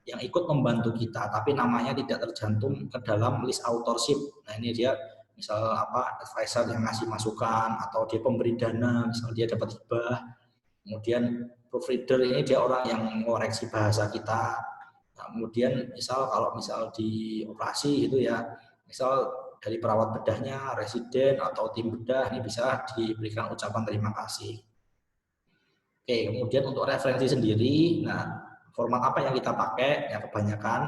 yang ikut membantu kita tapi namanya tidak tercantum ke dalam list authorship. Nah ini dia misal advisor yang ngasih masukan, atau dia pemberi dana, misal dia dapat hibah. Kemudian proofreader ini dia orang yang mengoreksi bahasa kita. Nah, kemudian kalau misal di operasi itu ya, misal dari perawat bedahnya, residen, atau tim bedah, ini bisa diberikan ucapan terima kasih. Oke, kemudian untuk referensi sendiri, nah format apa yang kita pakai? Ya kebanyakan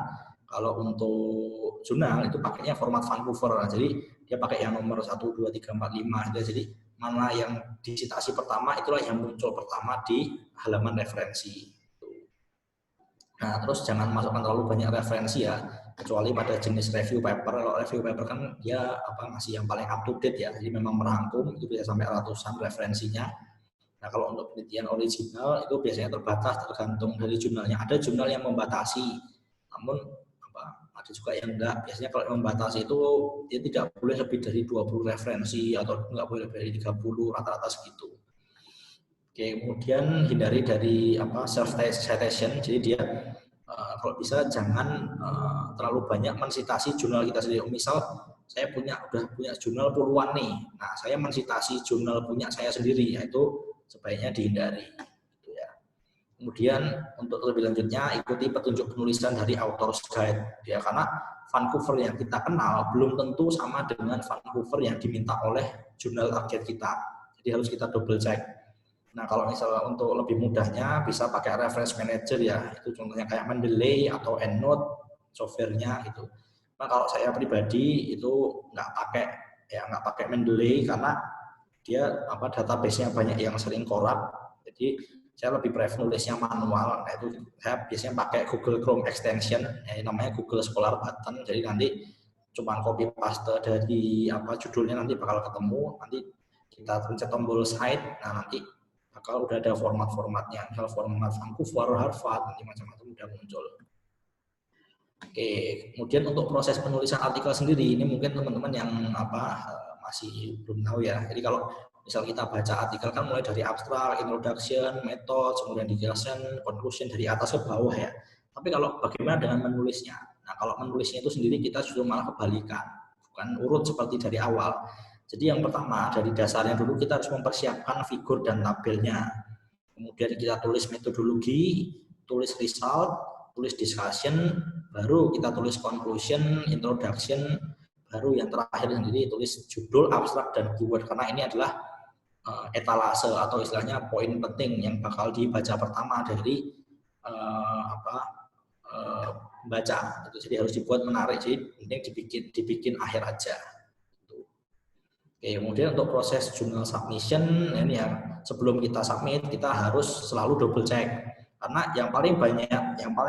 kalau untuk jurnal itu pakainya format Vancouver. Nah, jadi dia pakai yang nomor 1, 2, 3, 4, 5. Jadi mana yang di citasi pertama itulah yang muncul pertama di halaman referensi. Nah, terus jangan masukkan terlalu banyak referensi ya, kecuali pada jenis review paper. Kalau review paper kan dia masih yang paling up to date ya, jadi memang merangkum, itu bisa sampai ratusan referensinya. Nah, kalau untuk penelitian original itu biasanya terbatas, tergantung dari jurnalnya. Ada jurnal yang membatasi, namun ada juga yang enggak. Biasanya kalau membatasi itu dia tidak boleh lebih dari 20 referensi, atau enggak boleh lebih dari 30, rata-rata segitu. Oke, kemudian hindari dari self citation. Jadi dia kalau bisa jangan terlalu banyak mensitasi jurnal kita sendiri. Misal saya udah punya jurnal puluhan nih. Nah, saya mensitasi jurnal punya saya sendiri, yaitu sebaiknya dihindari. Gitu ya. Kemudian untuk lebih lanjutnya ikuti petunjuk penulisan dari author's guide. Ya, karena Vancouver yang kita kenal belum tentu sama dengan Vancouver yang diminta oleh jurnal target kita. Jadi harus kita double check. Nah, kalau misalnya untuk lebih mudahnya bisa pakai reference manager ya, itu contohnya kayak Mendeley atau EndNote softwarenya gitu. Nah, kalau saya pribadi itu nggak pakai Mendeley karena dia database-nya banyak yang sering korup. Jadi saya lebih prefer nulisnya manual. Nah, itu saya biasanya pakai Google Chrome extension, namanya Google Scholar Button. Jadi nanti cuma copy paste dari judulnya nanti bakal ketemu. Nanti kita pencet tombol cite. Nah, nanti kalau udah ada format-formatnya, misal format Vancouver, Harvard, nanti macam-macam udah muncul. Oke, kemudian untuk proses penulisan artikel sendiri, ini mungkin teman-teman yang masih belum tahu ya. Jadi kalau misal kita baca artikel kan mulai dari abstrak, introduction, method, kemudian dijelaskan, conclusion dari atas ke bawah ya. Tapi kalau bagaimana dengan menulisnya? Nah, kalau menulisnya itu sendiri kita justru malah kebalikan, bukan urut seperti dari awal. Jadi yang pertama dari dasarnya dulu kita harus mempersiapkan figur dan tabelnya. Kemudian kita tulis metodologi, tulis result, tulis discussion, baru kita tulis conclusion, introduction, baru yang terakhir sendiri tulis judul, abstrak, dan keyword. Karena ini adalah etalase atau istilahnya poin penting yang bakal dibaca pertama dari membaca. Jadi harus dibuat menarik, jadi ini dibikin akhir aja. Oke, kemudian untuk proses jurnal submission ini ya, sebelum kita submit kita harus selalu double check, karena yang paling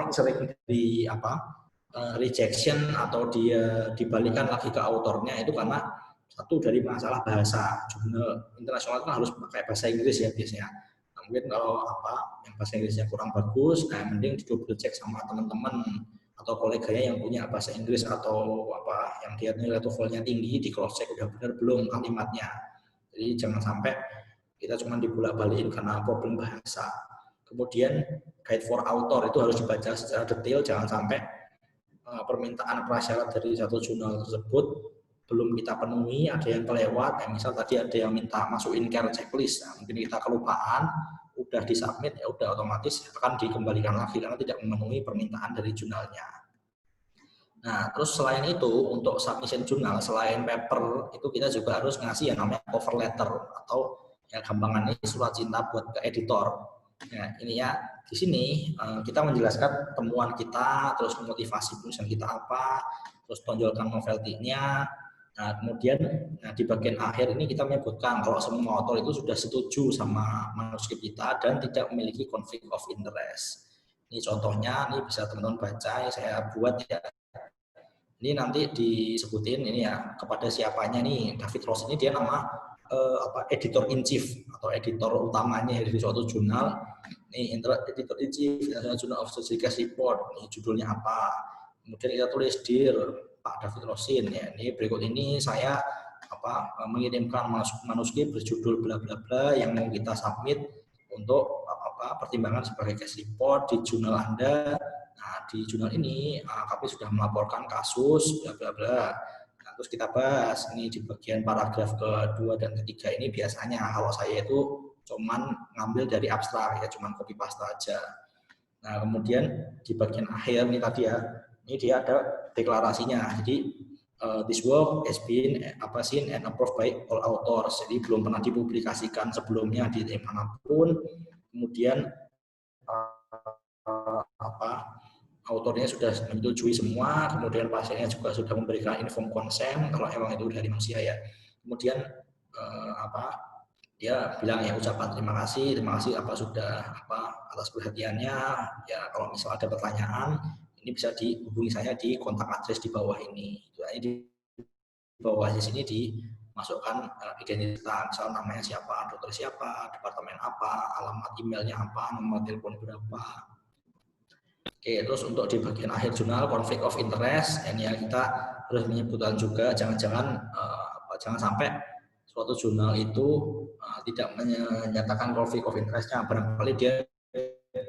sering di rejection atau dia dibalikan lagi ke autornya itu karena satu dari masalah bahasa. Jurnal internasional kan harus pakai bahasa Inggris ya biasanya. Nah, mungkin kalau yang bahasa Inggrisnya kurang bagus, mending di double check sama teman-teman atau koleganya yang punya bahasa Inggris atau yang dia nilai TOEFL-nya tinggi, di cross check udah benar belum kalimatnya. Jadi jangan sampai kita cuma dibolak-balikin karena problem bahasa. Kemudian guide for author itu harus dibaca secara detail, jangan sampai permintaan prasyarat dari satu jurnal tersebut belum kita penuhi, ada yang kelewat. Misal tadi ada yang minta masukin care checklist, mungkin kita kelupaan, udah disubmit ya udah otomatis akan dikembalikan lagi karena tidak memenuhi permintaan dari jurnalnya. Nah, terus selain itu untuk submission jurnal, selain paper itu kita juga harus ngasih yang namanya cover letter atau yang gampangannya surat cinta buat ke editor. Nah, ini ya di sini kita menjelaskan temuan kita, terus motivasi tulisan kita apa, terus tonjolkan novelty-nya. Nah, kemudian di bagian akhir ini kita menyebutkan kalau semua author itu sudah setuju sama manuskrip kita dan tidak memiliki konflik of interest. Ini contohnya, ini bisa teman-teman baca, saya buat ya. Ini nanti disebutin ini ya kepada siapanya nih. David Ross ini dia nama editor in chief atau editor utamanya dari suatu jurnal. Ini editor in chief Journal of Statistics Report. Ini judulnya apa? Kemudian kita tulis Dear Pak David Rosin ya. Ini berikut ini saya mengirimkan manuskrip berjudul bla bla bla yang mau kita submit untuk pertimbangan sebagai case report di jurnal Anda. Nah, di jurnal ini kami sudah melaporkan kasus bla bla bla. Nah, terus kita bahas ini di bagian paragraf kedua dan ketiga ini biasanya kalau saya itu cuman ngambil dari abstrak ya, cuman copy paste aja. Nah, kemudian di bagian akhir ini tadi ya, ini dia ada deklarasinya. Jadi this work has been seen and approved by all authors. Jadi belum pernah dipublikasikan sebelumnya di manapun. Kemudian autornya sudah menyetujui semua, kemudian pasiennya juga sudah memberikan inform consent kalau emang itu dari manusia ya. Kemudian dia bilang ya ucapan terima kasih sudah atas perhatiannya ya. Kalau misal ada pertanyaan ini bisa dihubungi saya di kontak address di bawah ini. Di bawah di sini dimasukkan identitas, misal namanya siapa, dokter siapa, departemen apa, alamat emailnya apa, nomor telepon berapa. Oke, terus untuk di bagian akhir jurnal conflict of interest, ini ya kita harus menyebutkan juga jangan sampai suatu jurnal itu tidak menyatakan conflict of interest-nya. Barangkali dia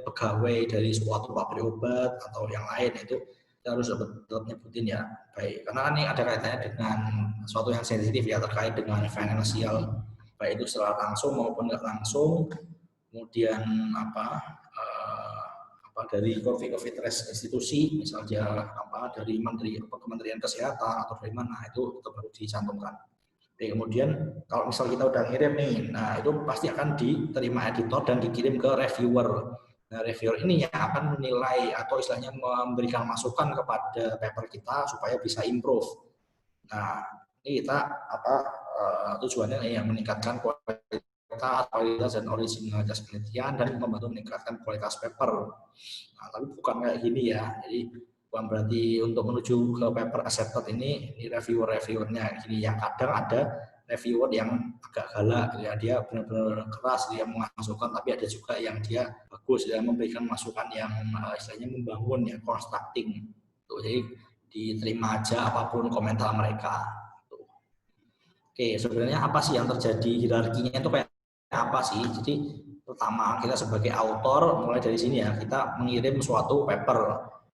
pegawai dari suatu pabrik obat atau yang lain, itu kita harus tetap nyebutin ya baik, karena ini ada kaitannya dengan suatu yang sensitif ya, terkait dengan finansial baik itu secara langsung maupun nggak langsung. Kemudian dari conflict of interest institusi, misalnya dari Kementerian Kesehatan atau dari mana, itu tetap harus dicantumkan. Oke, kemudian kalau misal kita udah ngirim nih, nah itu pasti akan diterima editor dan dikirim ke reviewer. Nah, reviewer ini yang akan menilai atau istilahnya memberikan masukan kepada paper kita supaya bisa improve. Nah, ini kita tujuannya yang meningkatkan kualitas dan originalitas penelitian dan membantu meningkatkan kualitas paper. Nah, tapi bukan kayak gini ya. Jadi bukan berarti untuk menuju ke paper accepted ini reviewernya gini. Yang kadang ada reviewer yang agak galak ya, dia benar-benar keras dia memasukkan, tapi ada juga yang dia bagus dia memberikan masukan yang istilahnya membangun ya, constructing. Jadi diterima aja apapun komentar mereka. Oke, sebenarnya apa sih yang terjadi, hierarkinya itu kayak apa sih? Jadi pertama kita sebagai author mulai dari sini ya, kita mengirim suatu paper.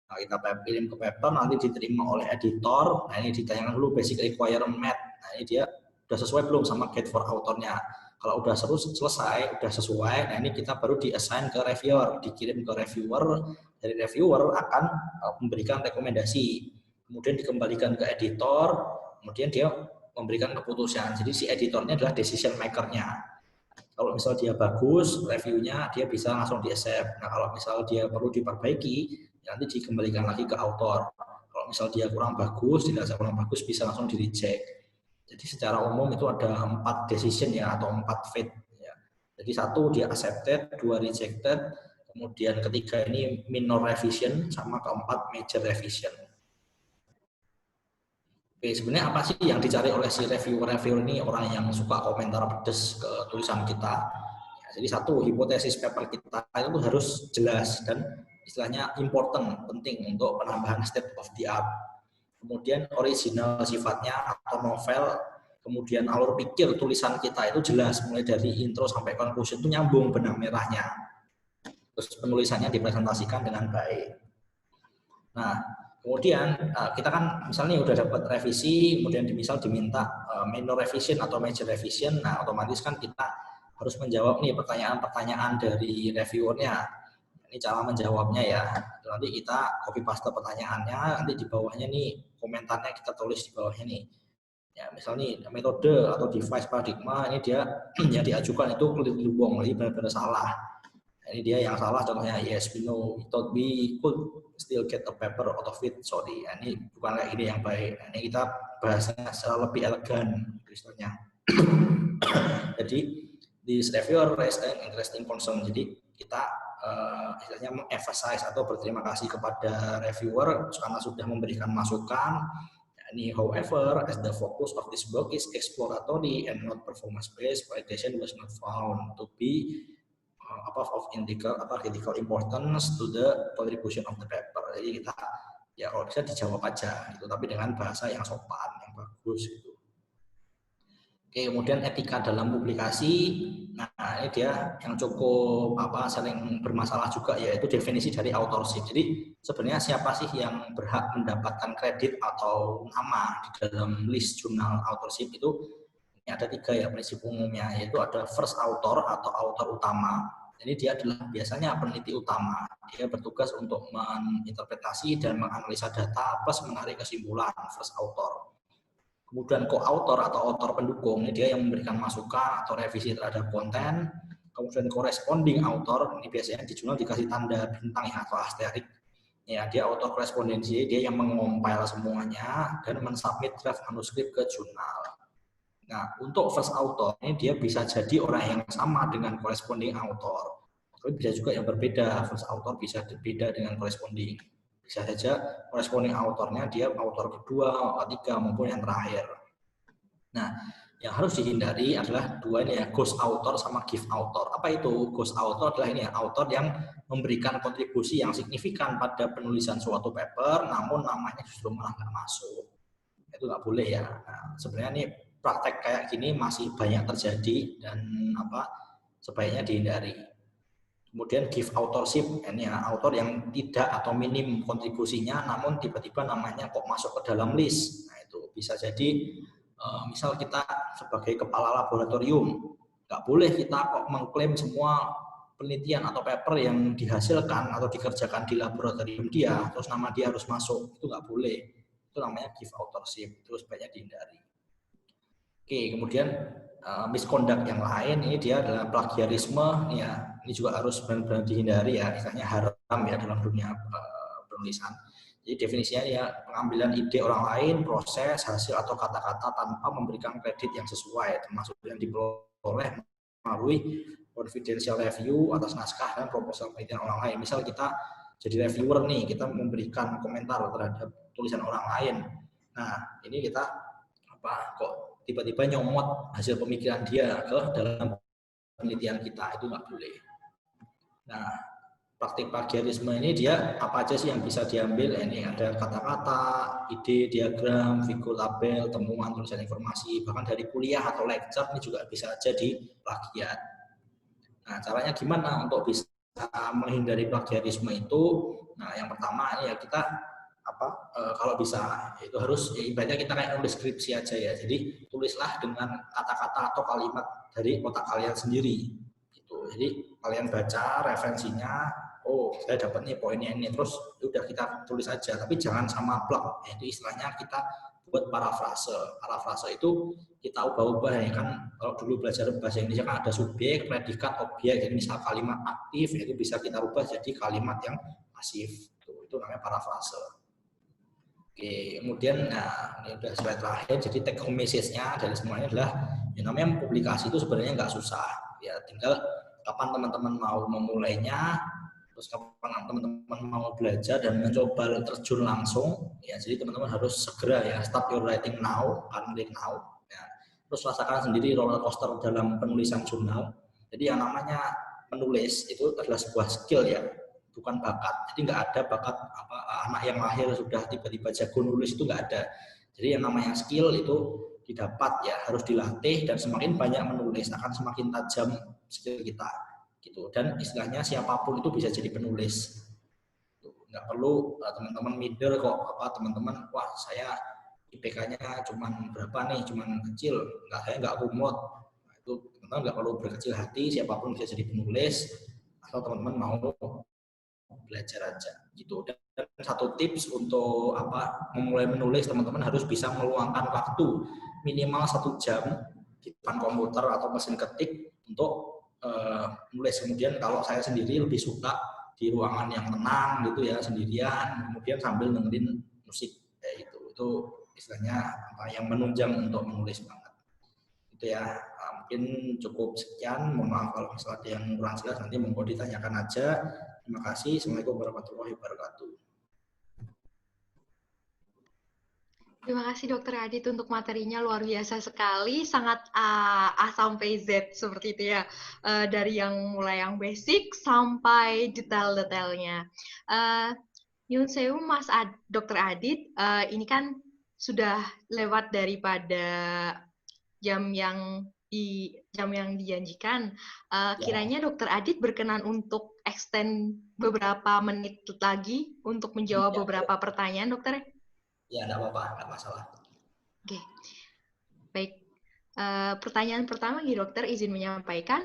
Nah, kita kirim ke paper, nanti diterima oleh editor. Nah, ini ditanyakan dulu basic requirement. Nah, ini dia udah sesuai belum sama guide for authornya. Kalau udah selesai, udah sesuai, nah ini kita baru di-assign ke reviewer, dikirim ke reviewer. Dari reviewer akan memberikan rekomendasi. Kemudian dikembalikan ke editor, kemudian dia memberikan keputusan. Jadi si editornya adalah decision maker-nya. Kalau misal dia bagus, reviewnya dia bisa langsung di-accept. Nah, kalau misal dia perlu diperbaiki, nanti dikembalikan lagi ke author. Kalau misal dia kurang bagus, dirasa kurang bagus, bisa langsung di reject. Jadi secara umum itu ada 4 decision ya, atau 4 fate ya. Jadi 1 dia accepted, 2 rejected, kemudian ketiga ini minor revision, sama keempat major revision. Oke, sebenarnya apa sih yang dicari oleh si reviewer ini? Orang yang suka komentar pedes ke tulisan kita. Ya, jadi 1, hipotesis paper kita itu harus jelas dan istilahnya important, penting untuk penambahan state of the art. Kemudian original sifatnya atau novel, kemudian alur pikir tulisan kita itu jelas, mulai dari intro sampai conclusion itu nyambung benang merahnya. Terus penulisannya dipresentasikan dengan baik. Nah, kemudian kita kan misalnya udah dapat revisi, kemudian misal diminta minor revision atau major revision, nah otomatis kan kita harus menjawab nih pertanyaan-pertanyaan dari reviewernya. Ini cara menjawabnya ya. Nanti kita copy paste pertanyaannya, nanti di bawahnya nih komentarnya kita tulis di bawahnya nih. Ya, misalnya metode atau device paradigma ini dia yang diajukan itu kulit lubang, ini benar-benar salah. Ini dia yang salah, contohnya yes we know we thought we could still get a paper out of it, sorry. Ini bukan kayak gini yang baik. Ini kita bahasanya secara lebih elegan istilahnya. Jadi this reviewer raised an interesting concern. Jadi kita istilahnya emphasize atau berterima kasih kepada reviewer karena sudah memberikan masukan. Ini however, as the focus of this book is exploratory and not performance based, validation was not found to be of critical importance to the contribution of the paper. Jadi kita ya kalau bisa dijawab aja gitu, tapi dengan bahasa yang sopan, yang bagus gitu. Oke, kemudian etika dalam publikasi. Nah, ini dia yang cukup sering bermasalah juga, yaitu definisi dari authorship. Jadi sebenarnya siapa sih yang berhak mendapatkan kredit atau nama di dalam list jurnal authorship itu? Ini ada 3 ya prinsip umumnya, yaitu ada first author atau author utama. Jadi dia adalah biasanya peneliti utama. Dia bertugas untuk menginterpretasi dan menganalisa data plus menarik kesimpulan, first author. Kemudian co-author atau author pendukung, ini dia yang memberikan masukan atau revisi terhadap konten. Kemudian corresponding author, ini biasanya di jurnal dikasih tanda bintang ya, atau asterik. Ya, dia author korespondensi, dia yang mengompil semuanya dan mensubmit draft manuskrip ke jurnal. Nah, untuk first author ini dia bisa jadi orang yang sama dengan corresponding author. Tapi bisa juga yang berbeda, first author bisa berbeda dengan corresponding. Bisa saja corresponding authornya dia author kedua, ketiga maupun yang terakhir. Nah, yang harus dihindari adalah 2 ini ya, ghost author sama gift author. Apa itu? Ghost author adalah ini ya, author yang memberikan kontribusi yang signifikan pada penulisan suatu paper, namun namanya justru malah nggak masuk. Itu nggak boleh ya. Nah, sebenarnya ini praktek kayak gini masih banyak terjadi dan sebaiknya dihindari. Kemudian give authorship, ini ya, author yang tidak atau minim kontribusinya, namun tiba-tiba namanya kok masuk ke dalam list. Nah, itu bisa jadi misal kita sebagai kepala laboratorium, nggak boleh kita kok mengklaim semua penelitian atau paper yang dihasilkan atau dikerjakan di laboratorium dia, terus nama dia harus masuk, itu nggak boleh. Itu namanya give authorship, itu sebaiknya dihindari. Oke, kemudian misconduct yang lain, ini dia adalah plagiarisme, ya. Ini juga harus benar-benar dihindari ya, istilahnya haram ya dalam dunia penulisan. Jadi definisinya ya pengambilan ide orang lain, proses, hasil atau kata-kata tanpa memberikan kredit yang sesuai, termasuk yang diperoleh melalui confidential review atas naskah dan proposal penelitian orang lain. Misal kita jadi reviewer nih, kita memberikan komentar terhadap tulisan orang lain. Nah, ini kita kok tiba-tiba nyomot hasil pemikiran dia ke dalam penelitian kita, itu nggak boleh. Nah, praktik plagiarisme ini dia apa aja sih yang bisa diambil? Ini ada kata-kata, ide, diagram, figur, tabel, temuan, tulisan informasi, bahkan dari kuliah atau lecture ini juga bisa jadi plagiat. Nah, caranya gimana untuk bisa menghindari plagiarisme itu? Nah, yang pertama ini ya kita kalau bisa itu harus ya ibaratnya kita kayak nulis skripsi aja ya. Jadi tulislah dengan kata-kata atau kalimat dari otak kalian sendiri. Jadi kalian baca referensinya, oh saya dapat nih poinnya ini, terus udah kita tulis aja, tapi jangan sama plak, yaitu istilahnya kita buat parafrase. Parafrase itu kita ubah-ubah ya kan, kalau dulu belajar bahasa Indonesia kan ada subjek, predikat, objek, jadi misal kalimat aktif itu bisa kita ubah jadi kalimat yang pasif. Itu namanya parafrase. Oke, kemudian nah ini udah slide terakhir. Jadi take home message-nya dari semuanya adalah yang namanya publikasi itu sebenarnya nggak susah. Ya tinggal kapan teman-teman mau memulainya, terus kapan teman-teman mau belajar dan mencoba terjun langsung. Ya jadi teman-teman harus segera ya start your writing now, currently now. Ya. Terus rasakan sendiri roller coaster dalam penulisan jurnal. Jadi yang namanya menulis itu adalah sebuah skill ya, bukan bakat. Jadi nggak ada bakat anak yang lahir sudah tiba-tiba jago nulis, itu nggak ada. Jadi yang namanya skill itu didapat ya, harus dilatih, dan semakin banyak menulis akan semakin tajam skill kita gitu. Dan istilahnya siapapun itu bisa jadi penulis. Nggak perlu teman-teman minder kok teman-teman, wah saya IPK-nya cuman berapa nih, cuman kecil, saya nggak kumlot. Nah, itu teman-teman nggak perlu berkecil hati, siapapun bisa jadi penulis, atau teman-teman mau belajar aja gitu. Dan satu tips untuk memulai menulis, teman-teman harus bisa meluangkan waktu minimal 1 jam di depan komputer atau mesin ketik untuk menulis. Kemudian kalau saya sendiri lebih suka di ruangan yang tenang gitu ya, sendirian, kemudian sambil dengerin musik kayak gitu. Itu istilahnya yang menunjang untuk menulis banget. Itu ya. Mungkin cukup sekian. Mohon maaf kalau misalnya ada yang kurang jelas, nanti monggo ditanyakan aja. Terima kasih. Assalamualaikum warahmatullahi wabarakatuh. Terima kasih Dokter Adit untuk materinya, luar biasa sekali, sangat A sampai Z seperti itu ya, dari yang mulai yang basic sampai detail-detailnya. Nyun sewu Mas Dokter Adit, ini kan sudah lewat daripada jam yang dijanjikan. Kiranya Dokter Adit berkenan untuk extend beberapa menit lagi untuk menjawab beberapa pertanyaan, Dokter? Ya, enggak apa-apa, enggak masalah. Oke, baik. Pertanyaan pertama nih Dokter, izin menyampaikan.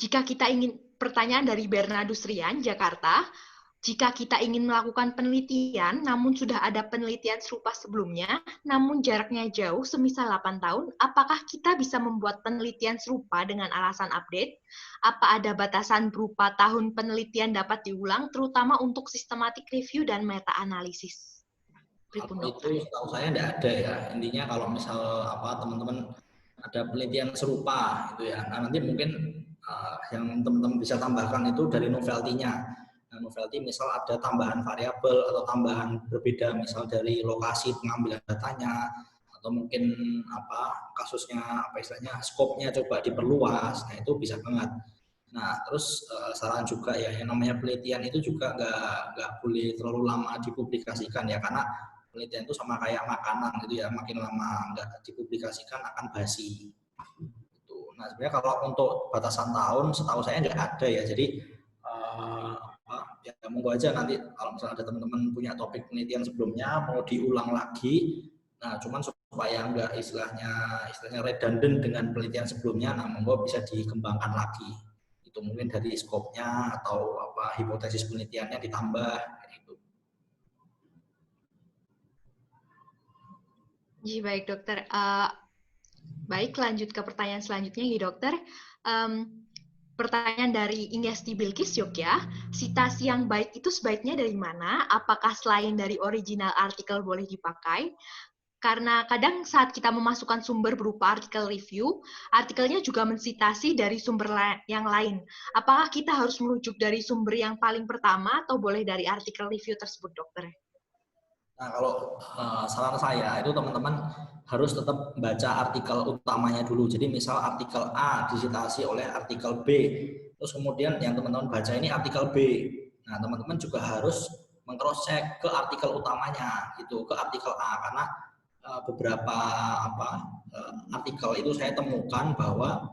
Jika kita ingin, pertanyaan dari Bernardus Rian, Jakarta, jika kita ingin melakukan penelitian, namun sudah ada penelitian serupa sebelumnya, namun jaraknya jauh, semisal 8 tahun, apakah kita bisa membuat penelitian serupa dengan alasan update? Apa ada batasan berupa tahun penelitian dapat diulang, terutama untuk systematic review dan meta-analisis? Kalau itu setahu saya tidak ada ya. Intinya kalau misal teman-teman ada penelitian serupa itu ya, nah nanti mungkin yang teman-teman bisa tambahkan itu dari novelty-nya. Nah, novelty misal ada tambahan variabel atau tambahan berbeda, misal dari lokasi pengambilan datanya, atau mungkin kasusnya istilahnya skopnya coba diperluas. Nah itu bisa banget. Nah terus saran juga ya, yang namanya penelitian itu juga nggak boleh terlalu lama dipublikasikan ya, karena penelitian itu sama kayak makanan gitu ya, makin lama nggak dipublikasikan akan basi. Gitu. Nah sebenarnya kalau untuk batasan tahun, setahu saya nggak ada ya. Jadi ya monggo aja nanti kalau misalnya ada teman-teman punya topik penelitian sebelumnya mau diulang lagi, nah cuman supaya nggak istilahnya redundant dengan penelitian sebelumnya, nah monggo bisa dikembangkan lagi. Itu mungkin dari skopnya atau hipotesis penelitiannya ditambah gitu. Ji, baik Dokter. Baik, lanjut ke pertanyaan selanjutnya nih Dokter. Pertanyaan dari Ingesti Bilkis Yogya, citasi yang baik itu sebaiknya dari mana? Apakah selain dari original artikel boleh dipakai? Karena kadang saat kita memasukkan sumber berupa artikel review, artikelnya juga mensitasi dari sumber yang lain. Apakah kita harus merujuk dari sumber yang paling pertama atau boleh dari artikel review tersebut, Dokter? Nah, kalau saran saya itu teman-teman harus tetap baca artikel utamanya dulu. Jadi misal artikel A disitasi oleh artikel B, terus kemudian yang teman-teman baca ini artikel B. Nah, teman-teman juga harus meng-cross check ke artikel utamanya gitu, ke artikel A, karena beberapa artikel itu saya temukan bahwa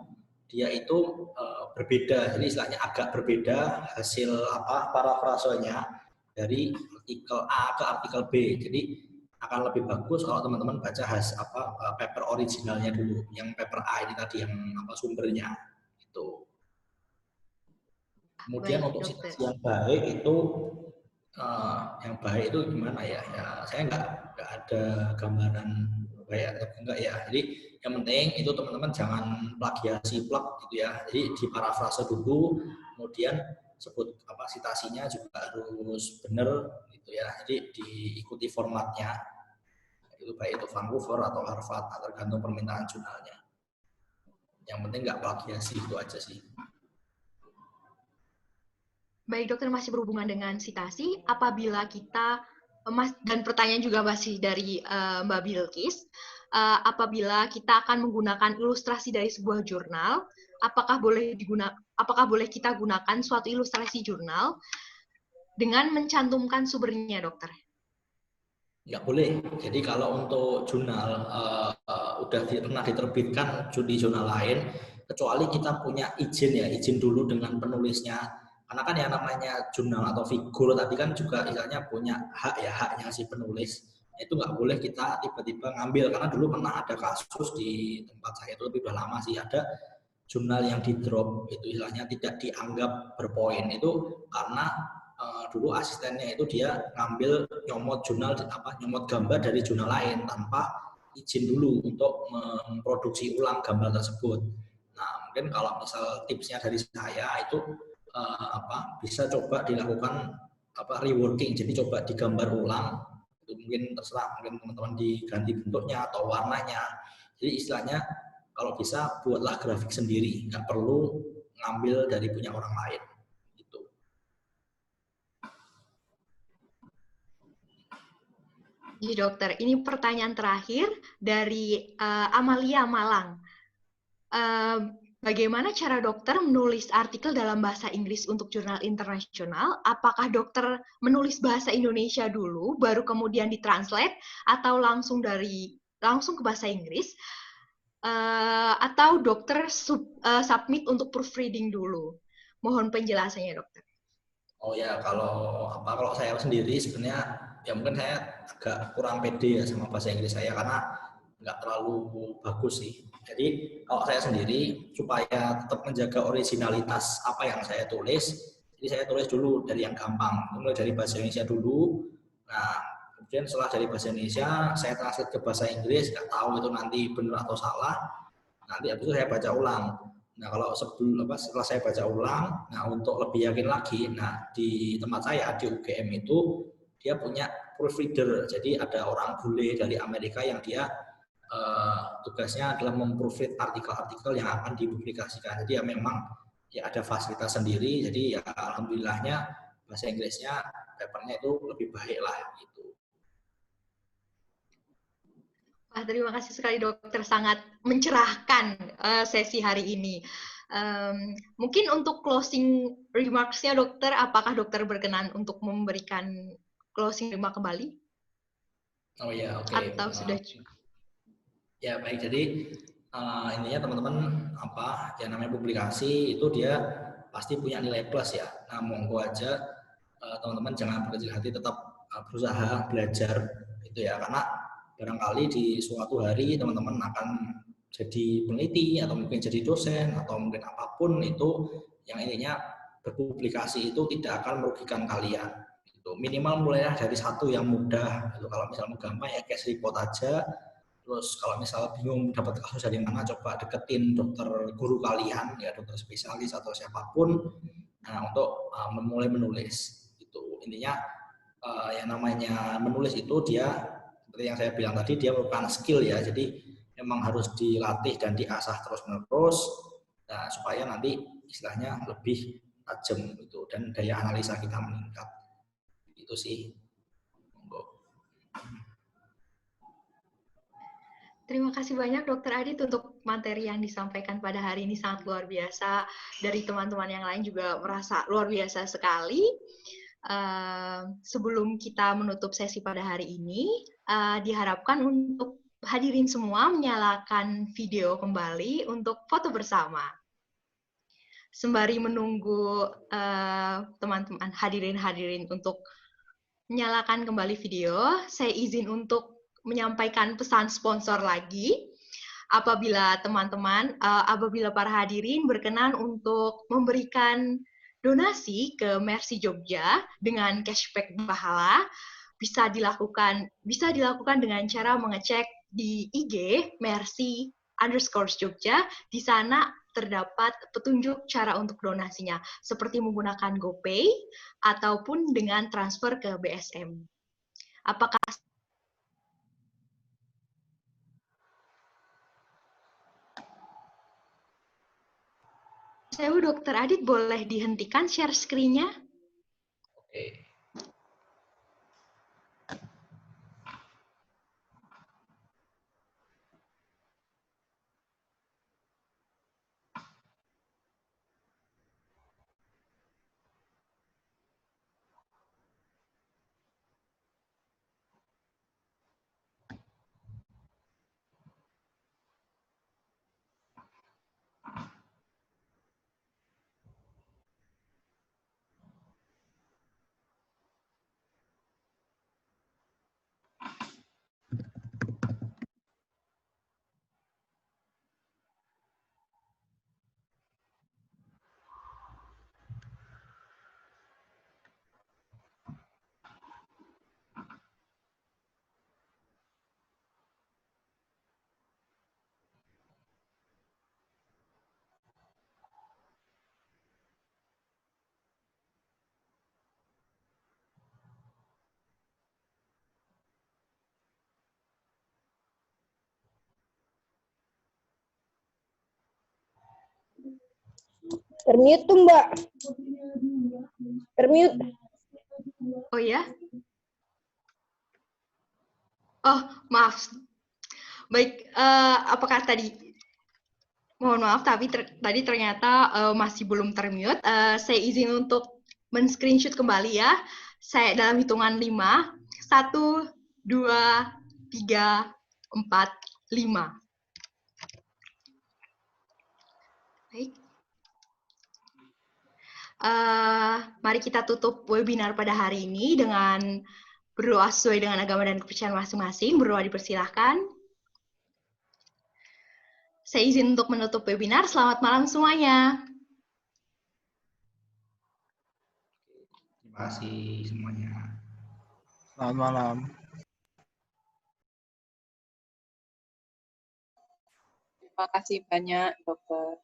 dia itu berbeda. Jadi istilahnya agak berbeda hasil parafrasenya dari artikel A ke artikel B. Jadi akan lebih bagus kalau teman-teman baca paper originalnya dulu, yang paper A ini tadi, yang sumbernya itu. Kemudian baik, untuk Dokter. citasi yang baik itu gimana ya? Ya saya nggak ada gambaran baik atau enggak ya. Jadi yang penting itu teman-teman jangan plagiasi plak gitu ya. Jadi diparafrase dulu, kemudian sebut apa citasinya juga harus benar gitu ya. Jadi diikuti formatnya. Itu baik itu Vancouver atau Harvard, tergantung permintaan jurnalnya. Yang penting nggak plagiasi, itu aja sih. Baik dokter, masih berhubungan dengan citasi, apabila kita, dan pertanyaan juga masih dari Mbak Bilkis, apabila kita akan menggunakan ilustrasi dari sebuah jurnal, apakah boleh kita gunakan suatu ilustrasi jurnal dengan mencantumkan sumbernya, dokter? Nggak boleh. Jadi kalau untuk jurnal udah pernah diterbitkan di jurnal lain, kecuali kita punya izin ya, izin dulu dengan penulisnya. Karena kan yang namanya jurnal atau figur tadi kan juga istilahnya punya hak ya, haknya si penulis. Itu nggak boleh kita tiba-tiba ngambil, karena dulu pernah ada kasus di tempat saya itu, lebih udah lama sih, ada jurnal yang di drop, itu istilahnya tidak dianggap berpoin, itu karena dulu asistennya itu dia ngambil nyomot jurnal nyomot gambar dari jurnal lain tanpa izin dulu untuk memproduksi ulang gambar tersebut. Nah, mungkin kalau misal tipsnya dari saya itu bisa coba dilakukan reworking, jadi coba digambar ulang. Itu mungkin terserah, mungkin teman-teman diganti bentuknya atau warnanya. Jadi istilahnya kalau bisa buatlah grafik sendiri, nggak perlu ngambil dari punya orang lain. Gitu. Jadi dokter, ini pertanyaan terakhir dari Amalia Malang. Bagaimana cara dokter menulis artikel dalam bahasa Inggris untuk jurnal internasional? Apakah dokter menulis bahasa Indonesia dulu, baru kemudian ditranslate, atau langsung ke bahasa Inggris? Atau dokter submit untuk proofreading dulu? Mohon penjelasannya, dokter. Oh ya, kalau saya sendiri sebenarnya ya mungkin saya agak kurang pede ya sama bahasa Inggris saya, karena nggak terlalu bagus sih. Jadi kalau saya sendiri supaya tetap menjaga originalitas apa yang saya tulis, jadi saya tulis dulu dari yang gampang, mulai dari bahasa Indonesia dulu. Nah, kemudian setelah dari bahasa Indonesia saya translate ke bahasa Inggris, nggak tahu itu nanti benar atau salah. Nanti habis itu saya baca ulang. Nah, kalau setelah saya baca ulang, nah untuk lebih yakin lagi, nah di tempat saya di UGM itu dia punya proofreader. Jadi ada orang bule dari Amerika yang dia tugasnya adalah memproofread artikel-artikel yang akan dipublikasikan. Jadi ya memang ya ada fasilitas sendiri. Jadi ya alhamdulillahnya bahasa Inggrisnya papernya itu lebih baik lah gitu. Terima kasih sekali dokter, sangat mencerahkan sesi hari ini. Mungkin untuk closing remarks-nya dokter, apakah dokter berkenan untuk memberikan closing remark kembali? Oh ya, oke. Atau sudah? Ya baik, jadi intinya teman-teman yang namanya publikasi itu dia pasti punya nilai plus ya. Nah, monggo aja teman-teman jangan berkecil hati, tetap berusaha belajar gitu ya, karena barangkali di suatu hari teman-teman akan jadi peneliti atau mungkin jadi dosen atau mungkin apapun itu, yang intinya berpublikasi itu tidak akan merugikan kalian. Gitu. Minimal mulailah dari satu yang mudah. Gitu. Kalau misalnya gampang ya case report aja. Terus kalau misalnya bingung dapat kasus dari mana, coba deketin dokter guru kalian ya, dokter spesialis atau siapapun, nah, untuk memulai menulis. Itu intinya yang namanya menulis itu dia seperti yang saya bilang tadi, dia merupakan skill ya, jadi memang harus dilatih dan diasah terus-menerus, nah, supaya nanti istilahnya lebih tajam itu dan daya analisa kita meningkat. Itu sih. Terima kasih banyak Dokter Adit untuk materi yang disampaikan pada hari ini, sangat luar biasa. Dari teman-teman yang lain juga merasa luar biasa sekali. Sebelum kita menutup sesi pada hari ini, diharapkan untuk hadirin semua menyalakan video kembali untuk foto bersama. Sembari menunggu teman-teman hadirin untuk menyalakan kembali video, saya izin untuk menyampaikan pesan sponsor lagi. Apabila para hadirin berkenan untuk memberikan donasi ke Mercy Jogja dengan cashback pahala, bisa dilakukan dengan cara mengecek di IG Mercy_Jogja. Di sana terdapat petunjuk cara untuk donasinya, seperti menggunakan GoPay ataupun dengan transfer ke BSM. Apakah saya, Dokter Adit, boleh dihentikan share screen-nya? Oke. Termute tuh Mbak. Termute. Oh ya? Oh, maaf. Baik, apakah tadi, mohon maaf, tapi tadi ternyata masih belum termute. Saya izin untuk men-screenshot kembali ya. Saya dalam hitungan 5, 1, 2, 3, 4, 5. Baik. Mari kita tutup webinar pada hari ini dengan berdoa sesuai dengan agama dan kepercayaan masing-masing. Berdoa dipersilahkan. Saya izin untuk menutup webinar. Selamat malam semuanya. Terima kasih semuanya. Selamat malam. Terima kasih banyak, Dokter.